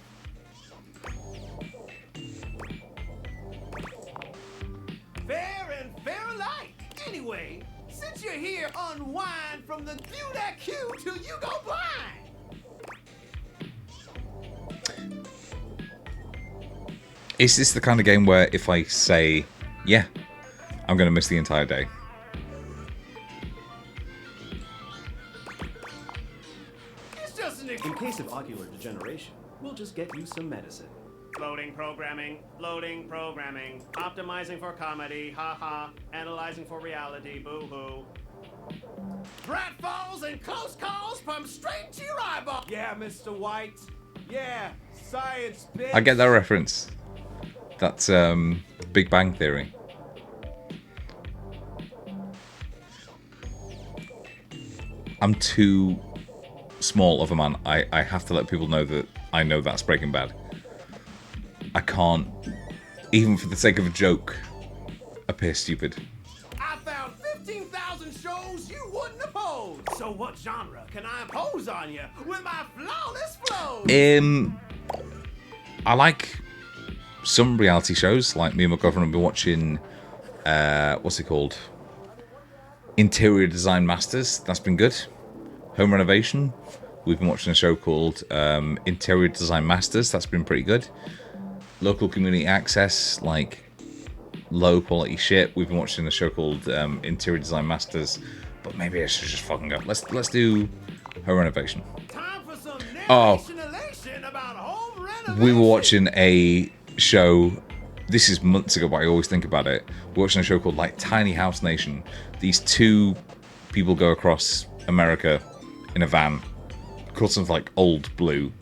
Fair and fair alike. Anyway, since you're here, unwind from the view that queue till you go blind. Is this the kind of game where if I say, yeah, I'm going to miss the entire day? It's just in case of ocular degeneration, we'll just get you some medicine. Loading programming, optimizing for comedy, haha, analyzing for reality, boo-hoo. Pratfalls and close calls from straight to your eyeball. Yeah, Mr. White. Yeah, science, bitch. I get that reference. That's Big Bang Theory. I'm too small of a man. I have to let people know that I know that's Breaking Bad. I can't, even for the sake of a joke, appear stupid. I found 15,000 shows you wouldn't oppose. So what genre can I impose on you with my flawless flows? I like some reality shows. Like me and my girlfriend have been watching, what's it called? Interior Design Masters. That's been good. Home renovation. We've been watching a show called Interior Design Masters. That's been pretty good. Local community access, like low quality shit. We've been watching a show called Interior Design Masters But maybe I should just fucking go. Let's do her renovation. Time for some Oh, narration about home renovation. we were watching a show. This is months ago, but I always think about it. We're watching a show called like Tiny House Nation. These two people go across America in a van, called something like Old Blue.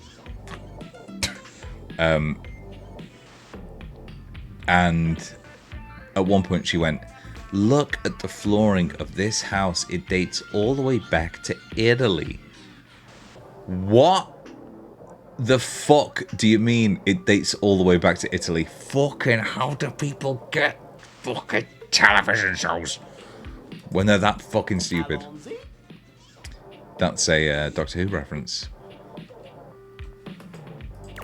And at one point she went, "Look at the flooring of this house. It dates all the way back to Italy." What the fuck do you mean it dates all the way back to Italy? Fucking how do people get fucking television shows when they're that fucking stupid? That's a Doctor Who reference.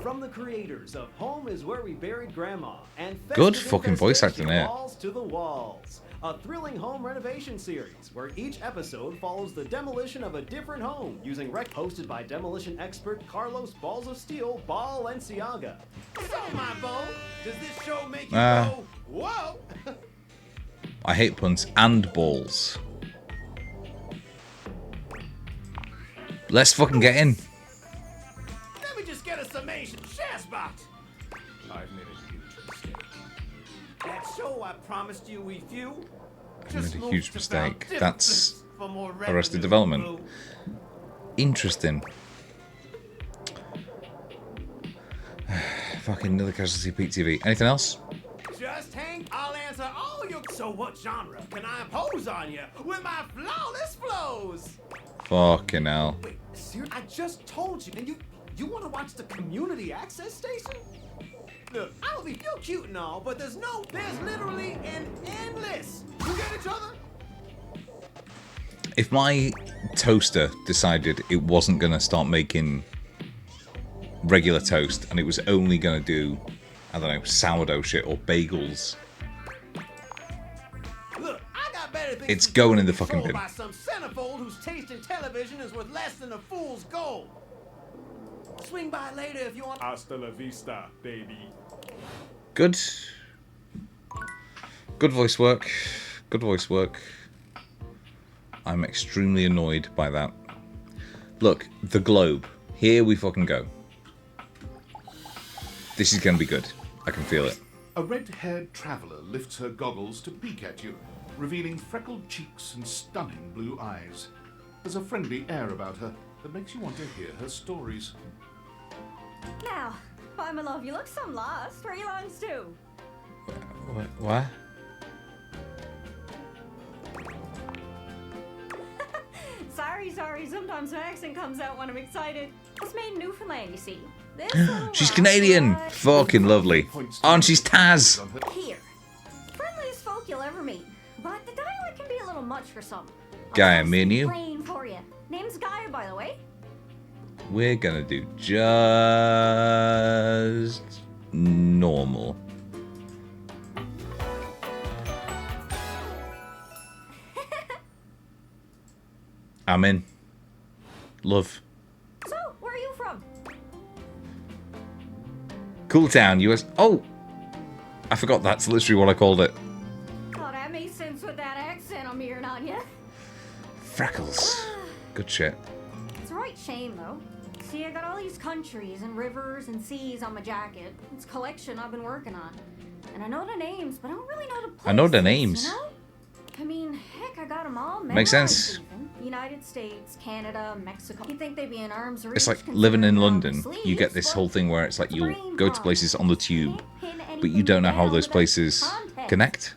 From the creators of Home is Where We Buried Grandma and Good Festive fucking voice Infestation acting there. Walls to the Walls, a thrilling home renovation series where each episode follows the demolition of a different home using hosted by demolition expert Carlos Balls of Steel Balenciaga. So, my bone, does this show make you Ah. go, whoa? I hate puns and balls. Let's fucking get in. Let me just get a summation. Shazbot! I've made a huge mistake. That show I promised you we few. I made a huge mistake. found That's for more Arrested revenue. Development. Interesting. Fucking another casualty Peak TV. Anything else? Just hang, I'll answer all your. So, what genre can I impose on you with my flawless flows? Fucking hell. Wait, seriously? I just told you, and you want to watch the community access station? Look, I'll be feel cute and all, but there's literally an endless. You get each other? If my toaster decided it wasn't going to start making regular toast and it was only going to do, I don't know, sourdough shit or bagels, Look, I got better things it's to do going than in the be fucking trolled bin. by some centerfold whose taste in television is worth less than a fool's gold. Swing by later if you want. Hasta la vista, baby. Good. Good voice work. Good voice work. I'm extremely annoyed by that. Look, the globe. Here we fucking go. This is going to be good. I can feel it. A red-haired traveller lifts her goggles to peek at you, revealing freckled cheeks and stunning blue eyes. There's a friendly air about her that makes you want to hear her stories. Now, why, my love, you look some lost. Where are you longs to? What? Sorry. Sometimes my accent comes out when I'm excited. It's made in Newfoundland, you see. This She's Canadian. Fucking lovely. Oh, and she's Taz. Here. Friendliest folk you'll ever meet. But the dialect can be a little much for some. Gaia, me and you, Plain for you. Name's Gaia, by the way. we're going to do just normal. I'm in. Love. So, where are you from? Cool Town, US. Oh! I forgot that's literally what I called it. Oh, that makes sense with that accent I'm hearing on you. Freckles. Good shit. It's a right shame, though. See, I got all these countries and rivers and seas on my jacket. It's a collection I've been working on. And I know the names, but I don't really know the places. I know the names. You know? I mean, heck, I got them all. Makes sense. memorized even. United States, Canada, Mexico. You'd think they'd be in arms reach. It's like living in London. You get this whole thing where it's like you'll go to places on the tube, but you don't know how those places connect.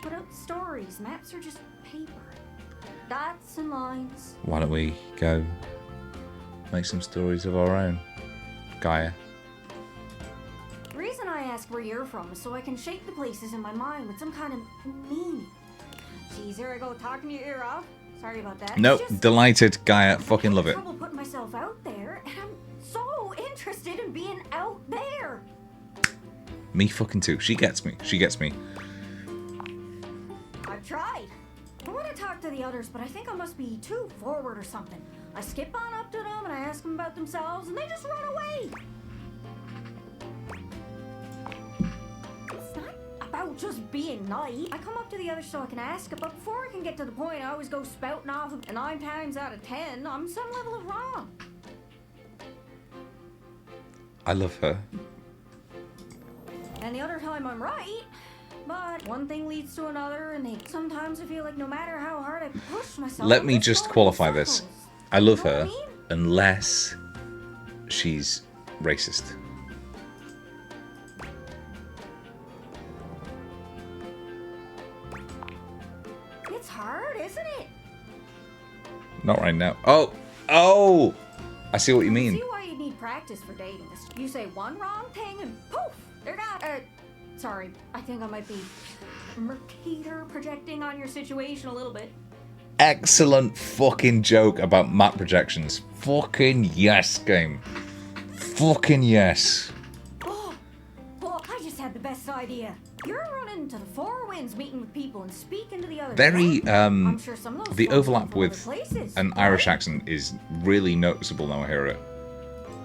Put out stories. Maps are just paper. Dots and lines. Why don't we go make some stories of our own, Gaia? The reason I ask where you're from is so I can shape the places in my mind with some kind of meaning. Jeez, here I go talking your ear off. Sorry about that. Nope, It's just delighted, Gaia. Fucking love it. trouble putting myself out there, and I'm so interested in being out there. Me fucking too. She gets me. She gets me. I've tried. I want to talk to the others, but I think I must be too forward or something. I skip on up to them and I ask them about themselves, and they just run away. It's not about about just being nice. I come up to the other so I can ask it, but before I can get to the point, I always go spouting off, and 9 times out of 10, I'm some level of wrong. I love her. And the other time I'm right, but one thing leads to another, and sometimes I feel like no matter how hard I push myself... Let me just qualify this. I love her unless she's racist. It's hard, isn't it? Not right now. Oh! I see what you mean. See why you need practice for dating. You say one wrong thing and poof, they're not. Sorry, I think I might be Mercator projecting on your situation a little bit. Excellent fucking joke about map projections. Fucking yes, game. Fucking yes. Oh, I just had the best idea. You're running to the Four Winds, meeting with people and speaking to the others. Very, I'm sure some of those the folks overlap come from with other places, an Irish accent is really noticeable now I hear it.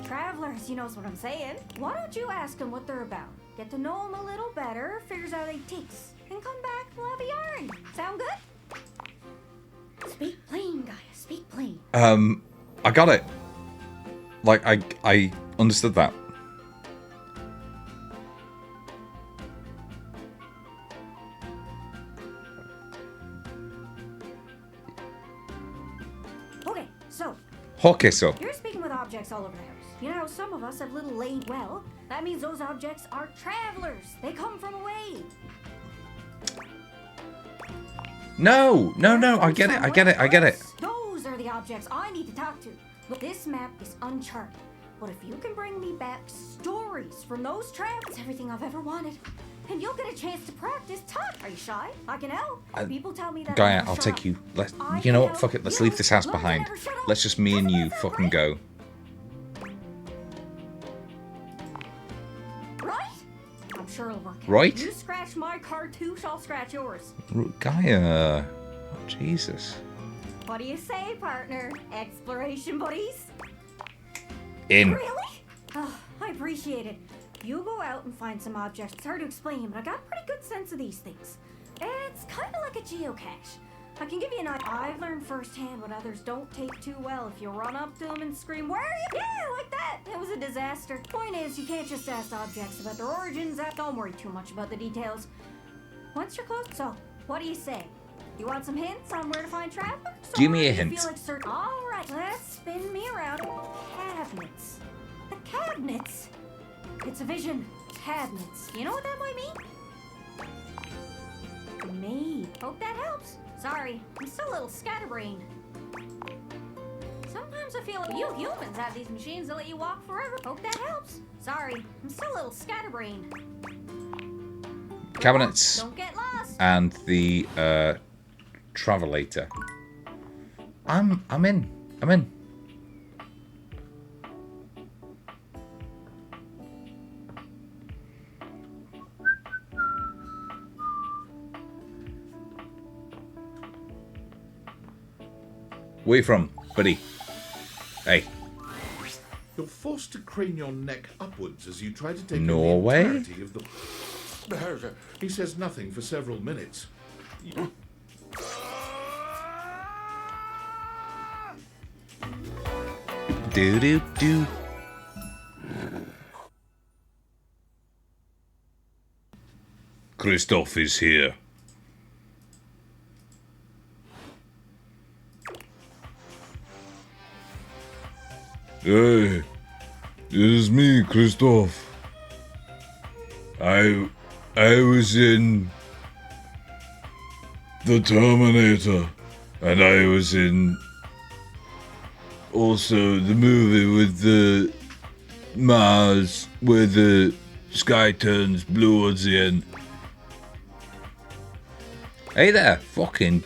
Travelers, you knows what I'm saying. Why don't you ask them what they're about? Get to know them a little better, figures out they takes, and come back, we'll have a yarn. Sound good? Speak plain, Gaia, speak plain. I got it. Like, I understood that. Okay, so. You're speaking with objects all over the house. You know, some of us have little laid well. That means those objects are travelers. They come from away. No, I get it. Those are the objects I need to talk to. Look, this map is uncharted. But if you can bring me back stories from those travelers, everything I've ever wanted, and you'll get a chance to practice talk. Are you shy? I can help. People tell me that. Gaia, I'll take you. You know what? Fuck it. Let's leave this house behind. Let's just me and you fucking go. Right? I'm sure it'll work out. Right? You scratch my cartouche, I'll scratch yours. Gaia. Oh, Jesus. What do you say, partner? Exploration buddies? In. Really? Oh, I appreciate it. You go out and find some objects. It's hard to explain, but I got a pretty good sense of these things. It's kind of like a geocache. I can give you an idea. I've learned firsthand what others don't take too well. If you run up to them and scream, "Where are you?" Yeah, like that. It was a disaster. Point is, you can't just ask objects about their origins. Don't worry too much about the details. Once you're close, so what do you say? You want some hints on where to find travelers? Give me a hint. hint. Feel like certain. All right, let's spin me around. Cabinets. The cabinets. It's a vision. Cabinets. You know what that might mean? Me. Hope that helps. Sorry, I'm still a little scatterbrained. Sometimes I feel like you humans have these machines that let you walk forever. Hope that helps. Sorry, I'm still a little scatterbrained. Cabinets. Don't get lost. And the Travelator. I'm in. Where you from, buddy? Hey. You're forced to crane your neck upwards as you try to take Norway? in the entirety of the... He says nothing for several minutes. Do. Christoph is here. Hey, it is me, Christoph. I was in The Terminator, and I was in also the movie with the Mars where the sky turns blue towards the end. Hey there, fucking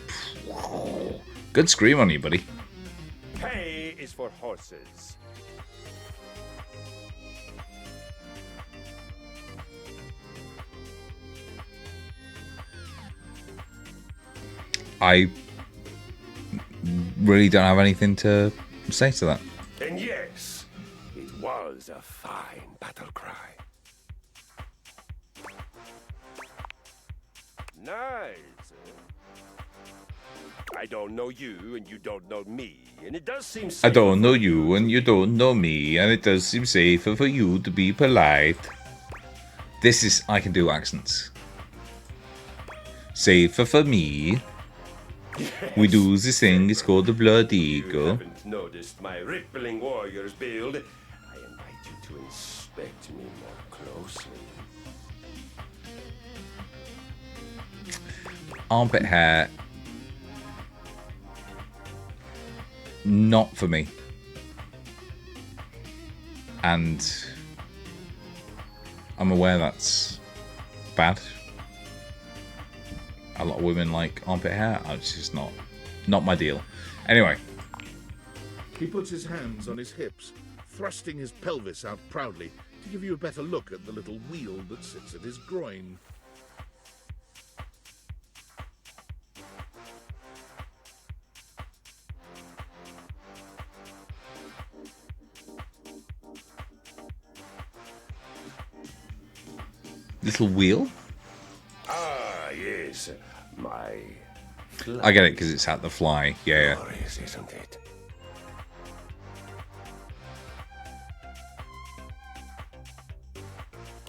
good scream on you, buddy. K is for horses. I really don't have anything to say to that. And yes, it was a fine battle cry. Nice. I don't know you, and you don't know me, and it does seem I don't know you, and you don't know me, and it does seem safer for you to be polite. This is... I can do accents. Safer for me. Yes. We do this thing, it's called the Blood You Eagle. haven't noticed my rippling warrior's build. I invite you to inspect me more closely. Armpit hair. Not for me. And I'm aware that's bad. A lot of women like armpit hair. It's just not my deal. Anyway. He puts his hands on his hips, thrusting his pelvis out proudly to give you a better look at the little wheel that sits at his groin. Little wheel? Ah, yes. My I get it because it's at the fly. Yeah. glorious, isn't it?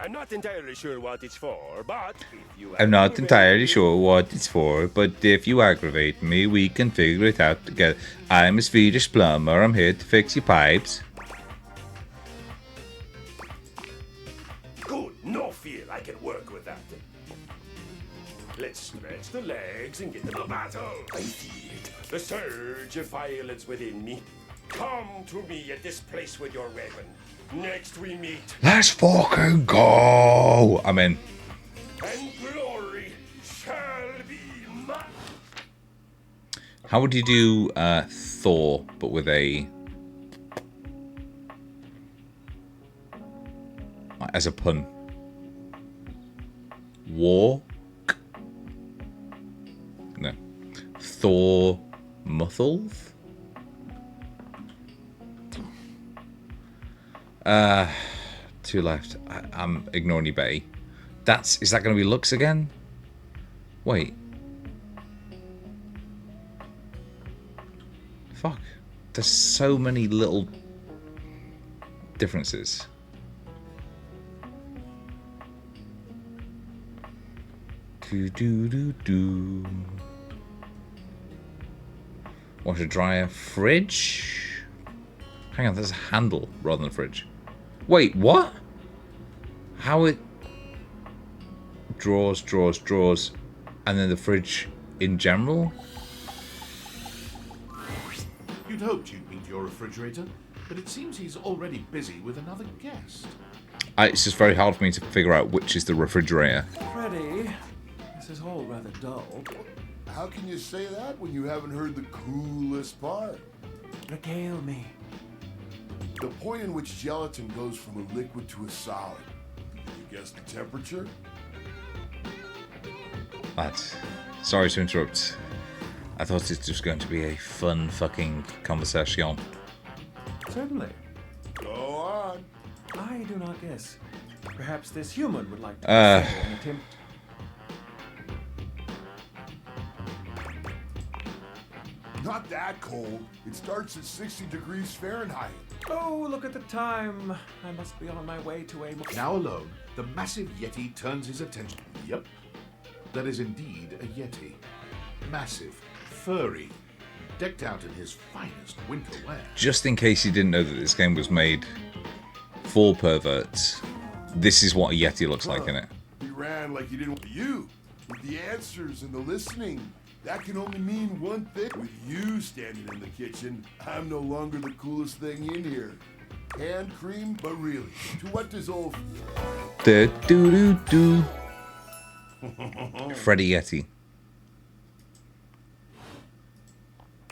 I'm not entirely sure what it's for, but if you I'm not entirely sure what it's for, but if you aggravate me, we can figure it out together. I'm a Swedish plumber. I'm here to fix your pipes. Good, no fear, I can work with that. Let's stretch the legs and get to the battle. I feel it, the surge of violence within me. Come to me at this place with your weapon. Next we meet. Let's fucking go! I'm in. And glory shall be mine. How would you do Thor, but with a... as a pun? War? No. Thor Muthulth? Two left. I'm ignoring you, Betty. Is that going to be Lux again? Wait. Fuck. There's so many little differences. Do. Washer dryer, fridge. Hang on, there's a handle rather than a fridge. Wait, what? How it... Drawers, and then the fridge in general? You'd hoped you'd meet your refrigerator, but it seems he's already busy with another guest. It's just very hard for me to figure out which is the refrigerator. Freddy, this is all rather dull. How can you say that when you haven't heard the coolest part? Regale me. The point in which gelatin goes from a liquid to a solid. You guess the temperature? But, sorry to interrupt. I thought it was going to be a fun fucking conversation. Certainly. Go on. I do not guess. Perhaps this human would like to Uh. consider an attempt. Not that cold. It starts at 60 degrees Fahrenheit. Oh, look at the time. I must be on my way to a... Now alone, the massive Yeti turns his attention. Yep, that is indeed a Yeti. Massive, furry, decked out in his finest winter wear. Just in case you didn't know that this game was made for perverts, this is what a Yeti looks like in it. He ran like he didn't want you. With the answers and the listening. That can only mean one thing. With you standing in the kitchen, I'm no longer the coolest thing in here. Hand cream, but really, to what does old... Freddy Yeti.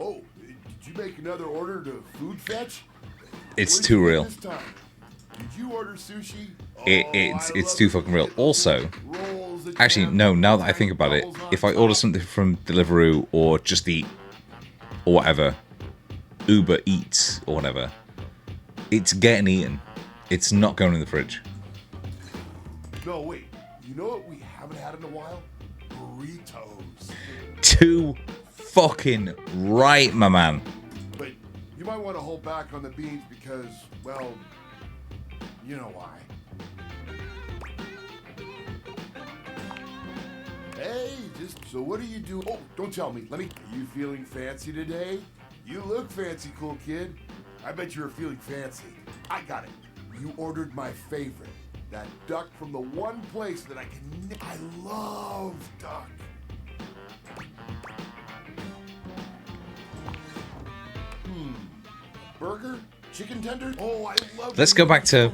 Oh, did you make another order to food fetch? It's What did too you get real. this time? Did you order sushi? It's too fucking real. Also, actually, no, now that I think about it, if I order something from Deliveroo or Just Eat or whatever, Uber Eats or whatever, it's getting eaten. It's not going in the fridge. No, wait. You know what we haven't had in a while? burritos. Too fucking right, my man. But you might want to hold back on the beans because, well, you know why. Hey, so what do you do? Oh, don't tell me. Are you feeling fancy today? You look fancy, cool kid. I bet you were feeling fancy. I got it. You ordered my favorite. That duck from the one place that I love duck. Burger? Chicken tender? Oh, I love Let's go back to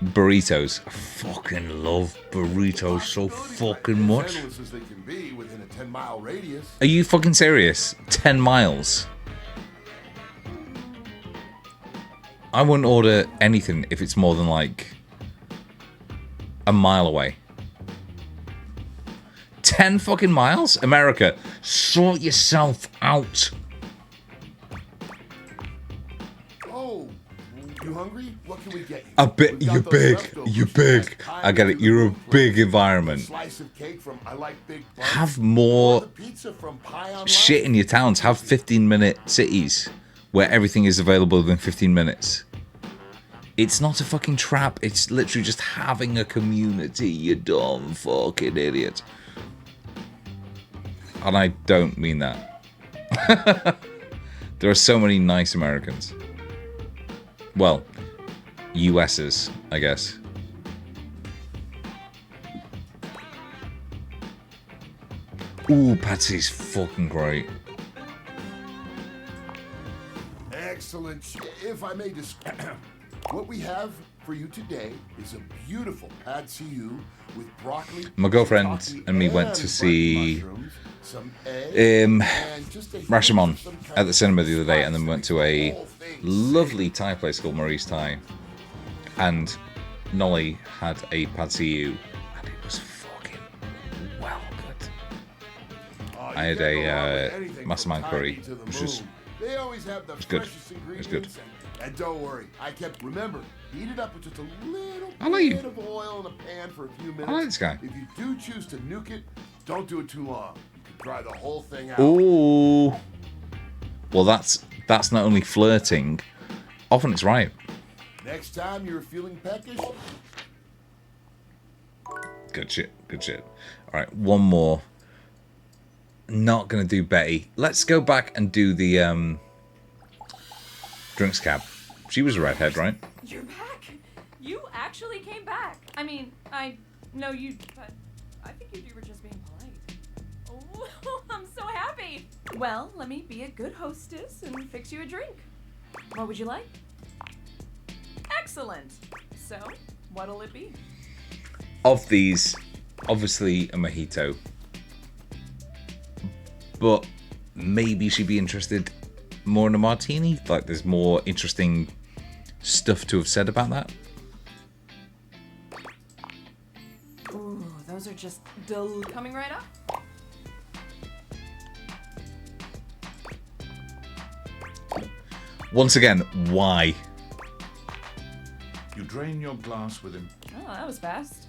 burritos. I fucking love burritos so fucking much. Endless as they can be within a 10-mile radius. Are you fucking serious? 10 miles? I wouldn't order anything if it's more than like a mile away. 10 fucking miles? America, sort yourself out. Oh, you hungry? What can we get you? A bit, you're big. You're big. I get it. You're a big environment. Slice of cake from I Like Big Buns. Have more Pizza from Pie on shit in your towns. Have 15-minute cities where everything is available within 15 minutes. It's not a fucking trap. It's literally just having a community, you dumb fucking idiot. And I don't mean that. There are so many nice Americans. Well, US's, I guess. Ooh, Patsy's fucking great. Excellent. If I may describe, what we have for you today is a beautiful pad see ew with broccoli. My girlfriend and me went to see Rashomon at the cinema the other day, and then we went to a lovely Thai place called Marie's Thai, and Nolly had a pad see ew, and it was fucking well good. I had a mastermind curry, which was They always have the good. freshest It's good. ingredients. And don't worry, remember, heat it up with just a little I like bit you. of oil in a pan for a few minutes. I like this guy. If you do choose to nuke it, don't do it too long. You can dry the whole thing out. Ooh. Well, that's not only flirting. Often it's right. Next time you're feeling peckish, Good shit. Good shit. All right, one more. Not gonna do Betty. Let's go back and do the drinks cab. She was a redhead, right? You're back. You actually came back. I mean, I know you, but I figured you were just being polite. Oh, I'm so happy. Well, let me be a good hostess and fix you a drink. What would you like? Excellent. So, what'll it be? Of these, obviously a mojito. But maybe she'd be interested more in a martini. Like, there's more interesting stuff to have said about that. Ooh, those are just coming right up. Once again, why? You drain your glass with him. Oh, that was fast.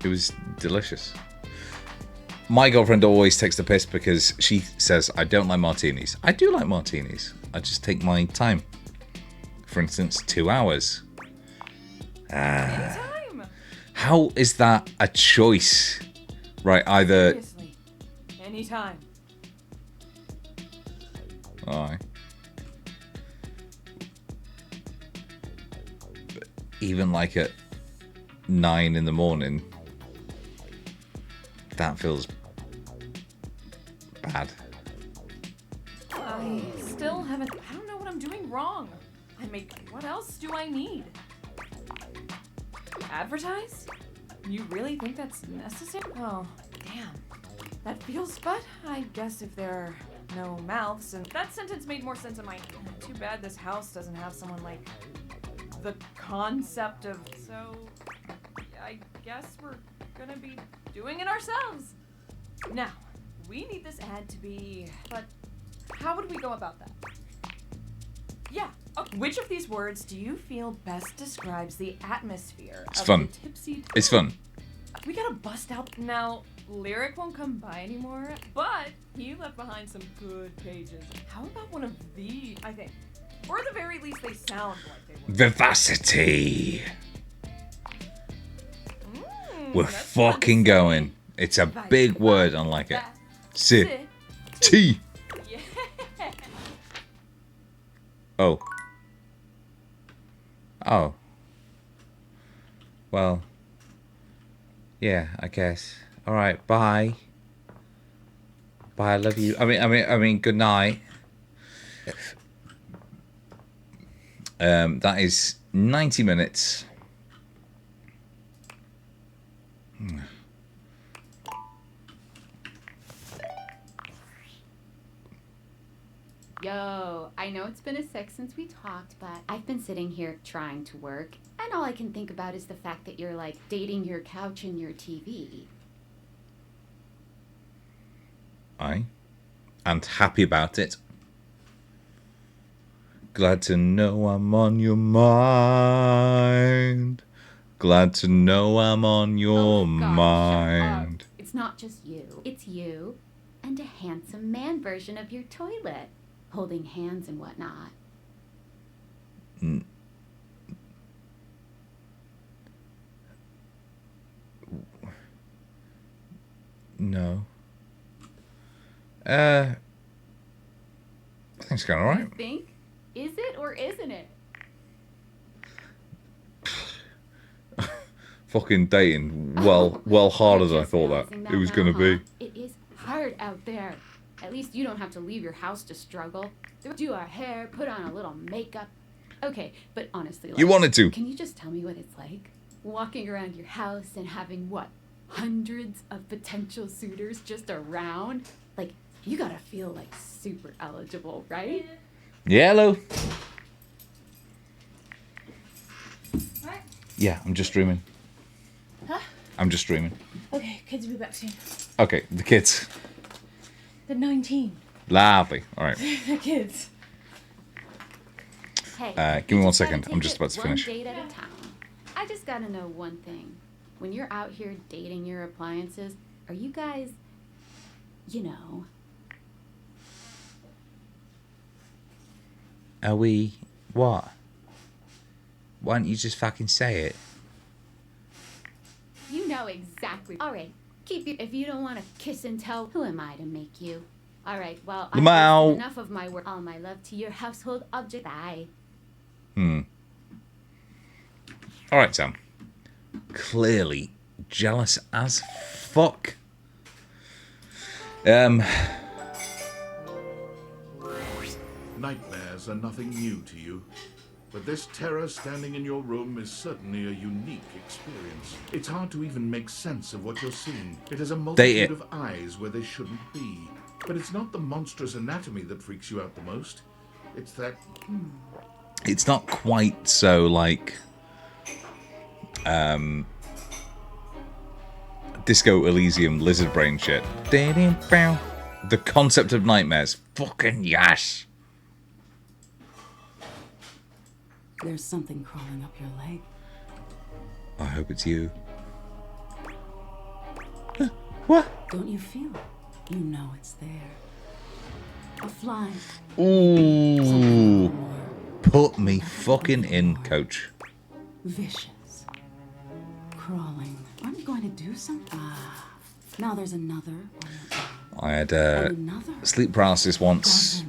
It was delicious. My girlfriend always takes the piss because she says, I don't like martinis. I do like martinis. I just take my time. For instance, 2 hours. Anytime. How is that a choice? Right, either... Seriously. Anytime. Alright. Even like at 9 in the morning, that feels bad. I still haven't. I don't know what I'm doing wrong. What else do I need? Advertise? You really think that's necessary? Oh, damn. That feels, but I guess if there are no mouths, and that sentence made more sense in my. Too bad this house doesn't have someone like the concept of. So, I guess we're gonna be doing it ourselves. Now, we need this ad to be. But how would we go about that? Yeah. Okay. Which of these words do you feel best describes the atmosphere It's of fun. the tipsy? It's fun. We gotta bust out now. Lyric won't come by anymore, but he left behind some good pages. How about one of these? I think, or at the very least, they sound like they were. Vivacity. We're fucking going. It's a big word, I like it. T. Yeah. Oh. Oh. Well. Yeah, I guess. All right, bye. Bye, I love you. I mean, good night. That is 90 minutes. Yo, I know it's been a sec since we talked, but I've been sitting here trying to work, and all I can think about is the fact that you're like dating your couch and your TV. And happy about it. Glad to know I'm on your mind. Glad to know I'm on your mind. It's not just you. It's you and a handsome man version of your toilet, holding hands and whatnot. No. Things going alright. You think? Is it or isn't it? Fucking dating well harder than I thought that it was gonna be. It is hard out there. At least you don't have to leave your house to struggle. Do our hair, put on a little makeup. Okay, but honestly, like, You wanted to. Can you just tell me what it's like? Walking around your house and having what? Hundreds of potential suitors just around? Like, you gotta feel like super eligible, right? Yeah, hello. What? Yeah, I'm just dreaming. Huh? I'm just dreaming. Okay, kids will be back soon. Okay, the kids. The 19. Lovely. All right. The kids. Hey, Give me you 1 just gotta second. I'm take just it about to finish. One date at a time. I just gotta know one thing. When you're out here dating your appliances, are you guys, you know? Are we what? Why don't you just fucking say it? You know exactly. All right, keep you. If you don't want to kiss and tell, who am I to make you? All right, well, I've Lamau. wasted enough of my work. All my love to your household object. Bye. All right, Sam. Clearly jealous as fuck. Nightmares are nothing new to you, but this terror standing in your room is certainly a unique experience. It's hard to even make sense of what you're seeing. It has a multitude of eyes where they shouldn't be. But it's not the monstrous anatomy that freaks you out the most. It's that... It's not quite so like Disco Elysium lizard brain shit. The concept of nightmares. Fucking yes. There's something crawling up your leg. I hope it's you. What? Don't you feel it? You know it's there. A fly. Ooh. Put me fucking in, coach. Vicious. Crawling. Aren't you going to do something? Ah. Now there's another. I had sleep paralysis once,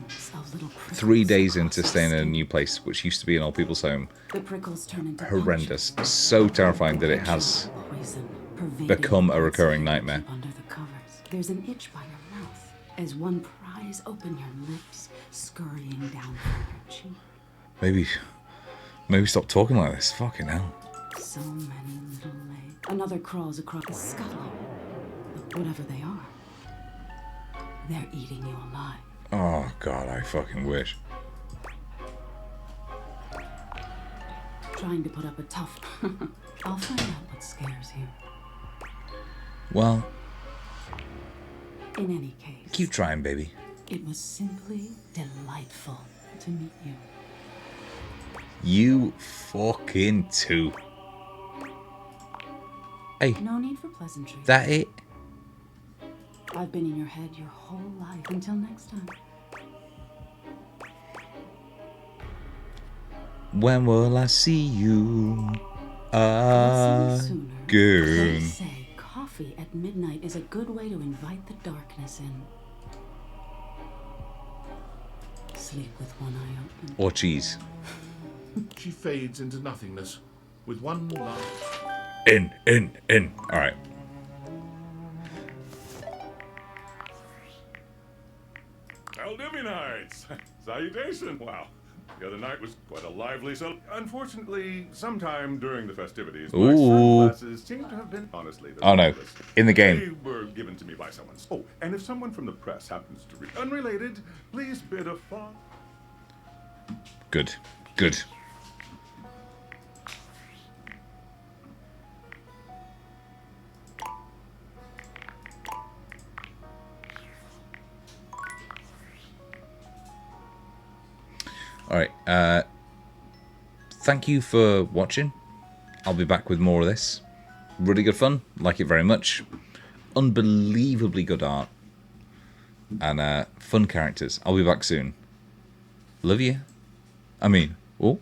3 days into staying in a new place, which used to be an old people's home. The prickles turn into Horrendous. So terrifying that it has become a recurring nightmare. under the covers. There's an itch by your mouth as one pries open your lips, scurrying down from your cheek. Maybe stop talking like this. Fucking hell. So many little legs. Another crawls across the scuttle. But whatever they are, they're eating you alive. Oh god, I fucking wish. Trying to put up a tough... I'll find out what scares you. Well, In any case, keep trying, baby. it was simply delightful to meet you. You fucking too. Hey. No need for pleasantries. That it? I've been in your head your whole life. Until next time. When will I see you Let's see you sooner. They again? say coffee at midnight is a good way to invite the darkness in. Sleep with one eye open. Or cheese. She fades into nothingness with one last. In. Alright. Aldivinites! Salutation! Wow. The other night was quite a lively Unfortunately, sometime during the festivities, my Ooh. sunglasses seem to have been honestly. Oh, no. In the game. They were given to me by someone. Oh, and if someone from the press happens to read unrelated, please bid a fond. Good. Alright, thank you for watching. I'll be back with more of this. Really good fun. Like it very much. Unbelievably good art. And fun characters. I'll be back soon. Love you. Oh.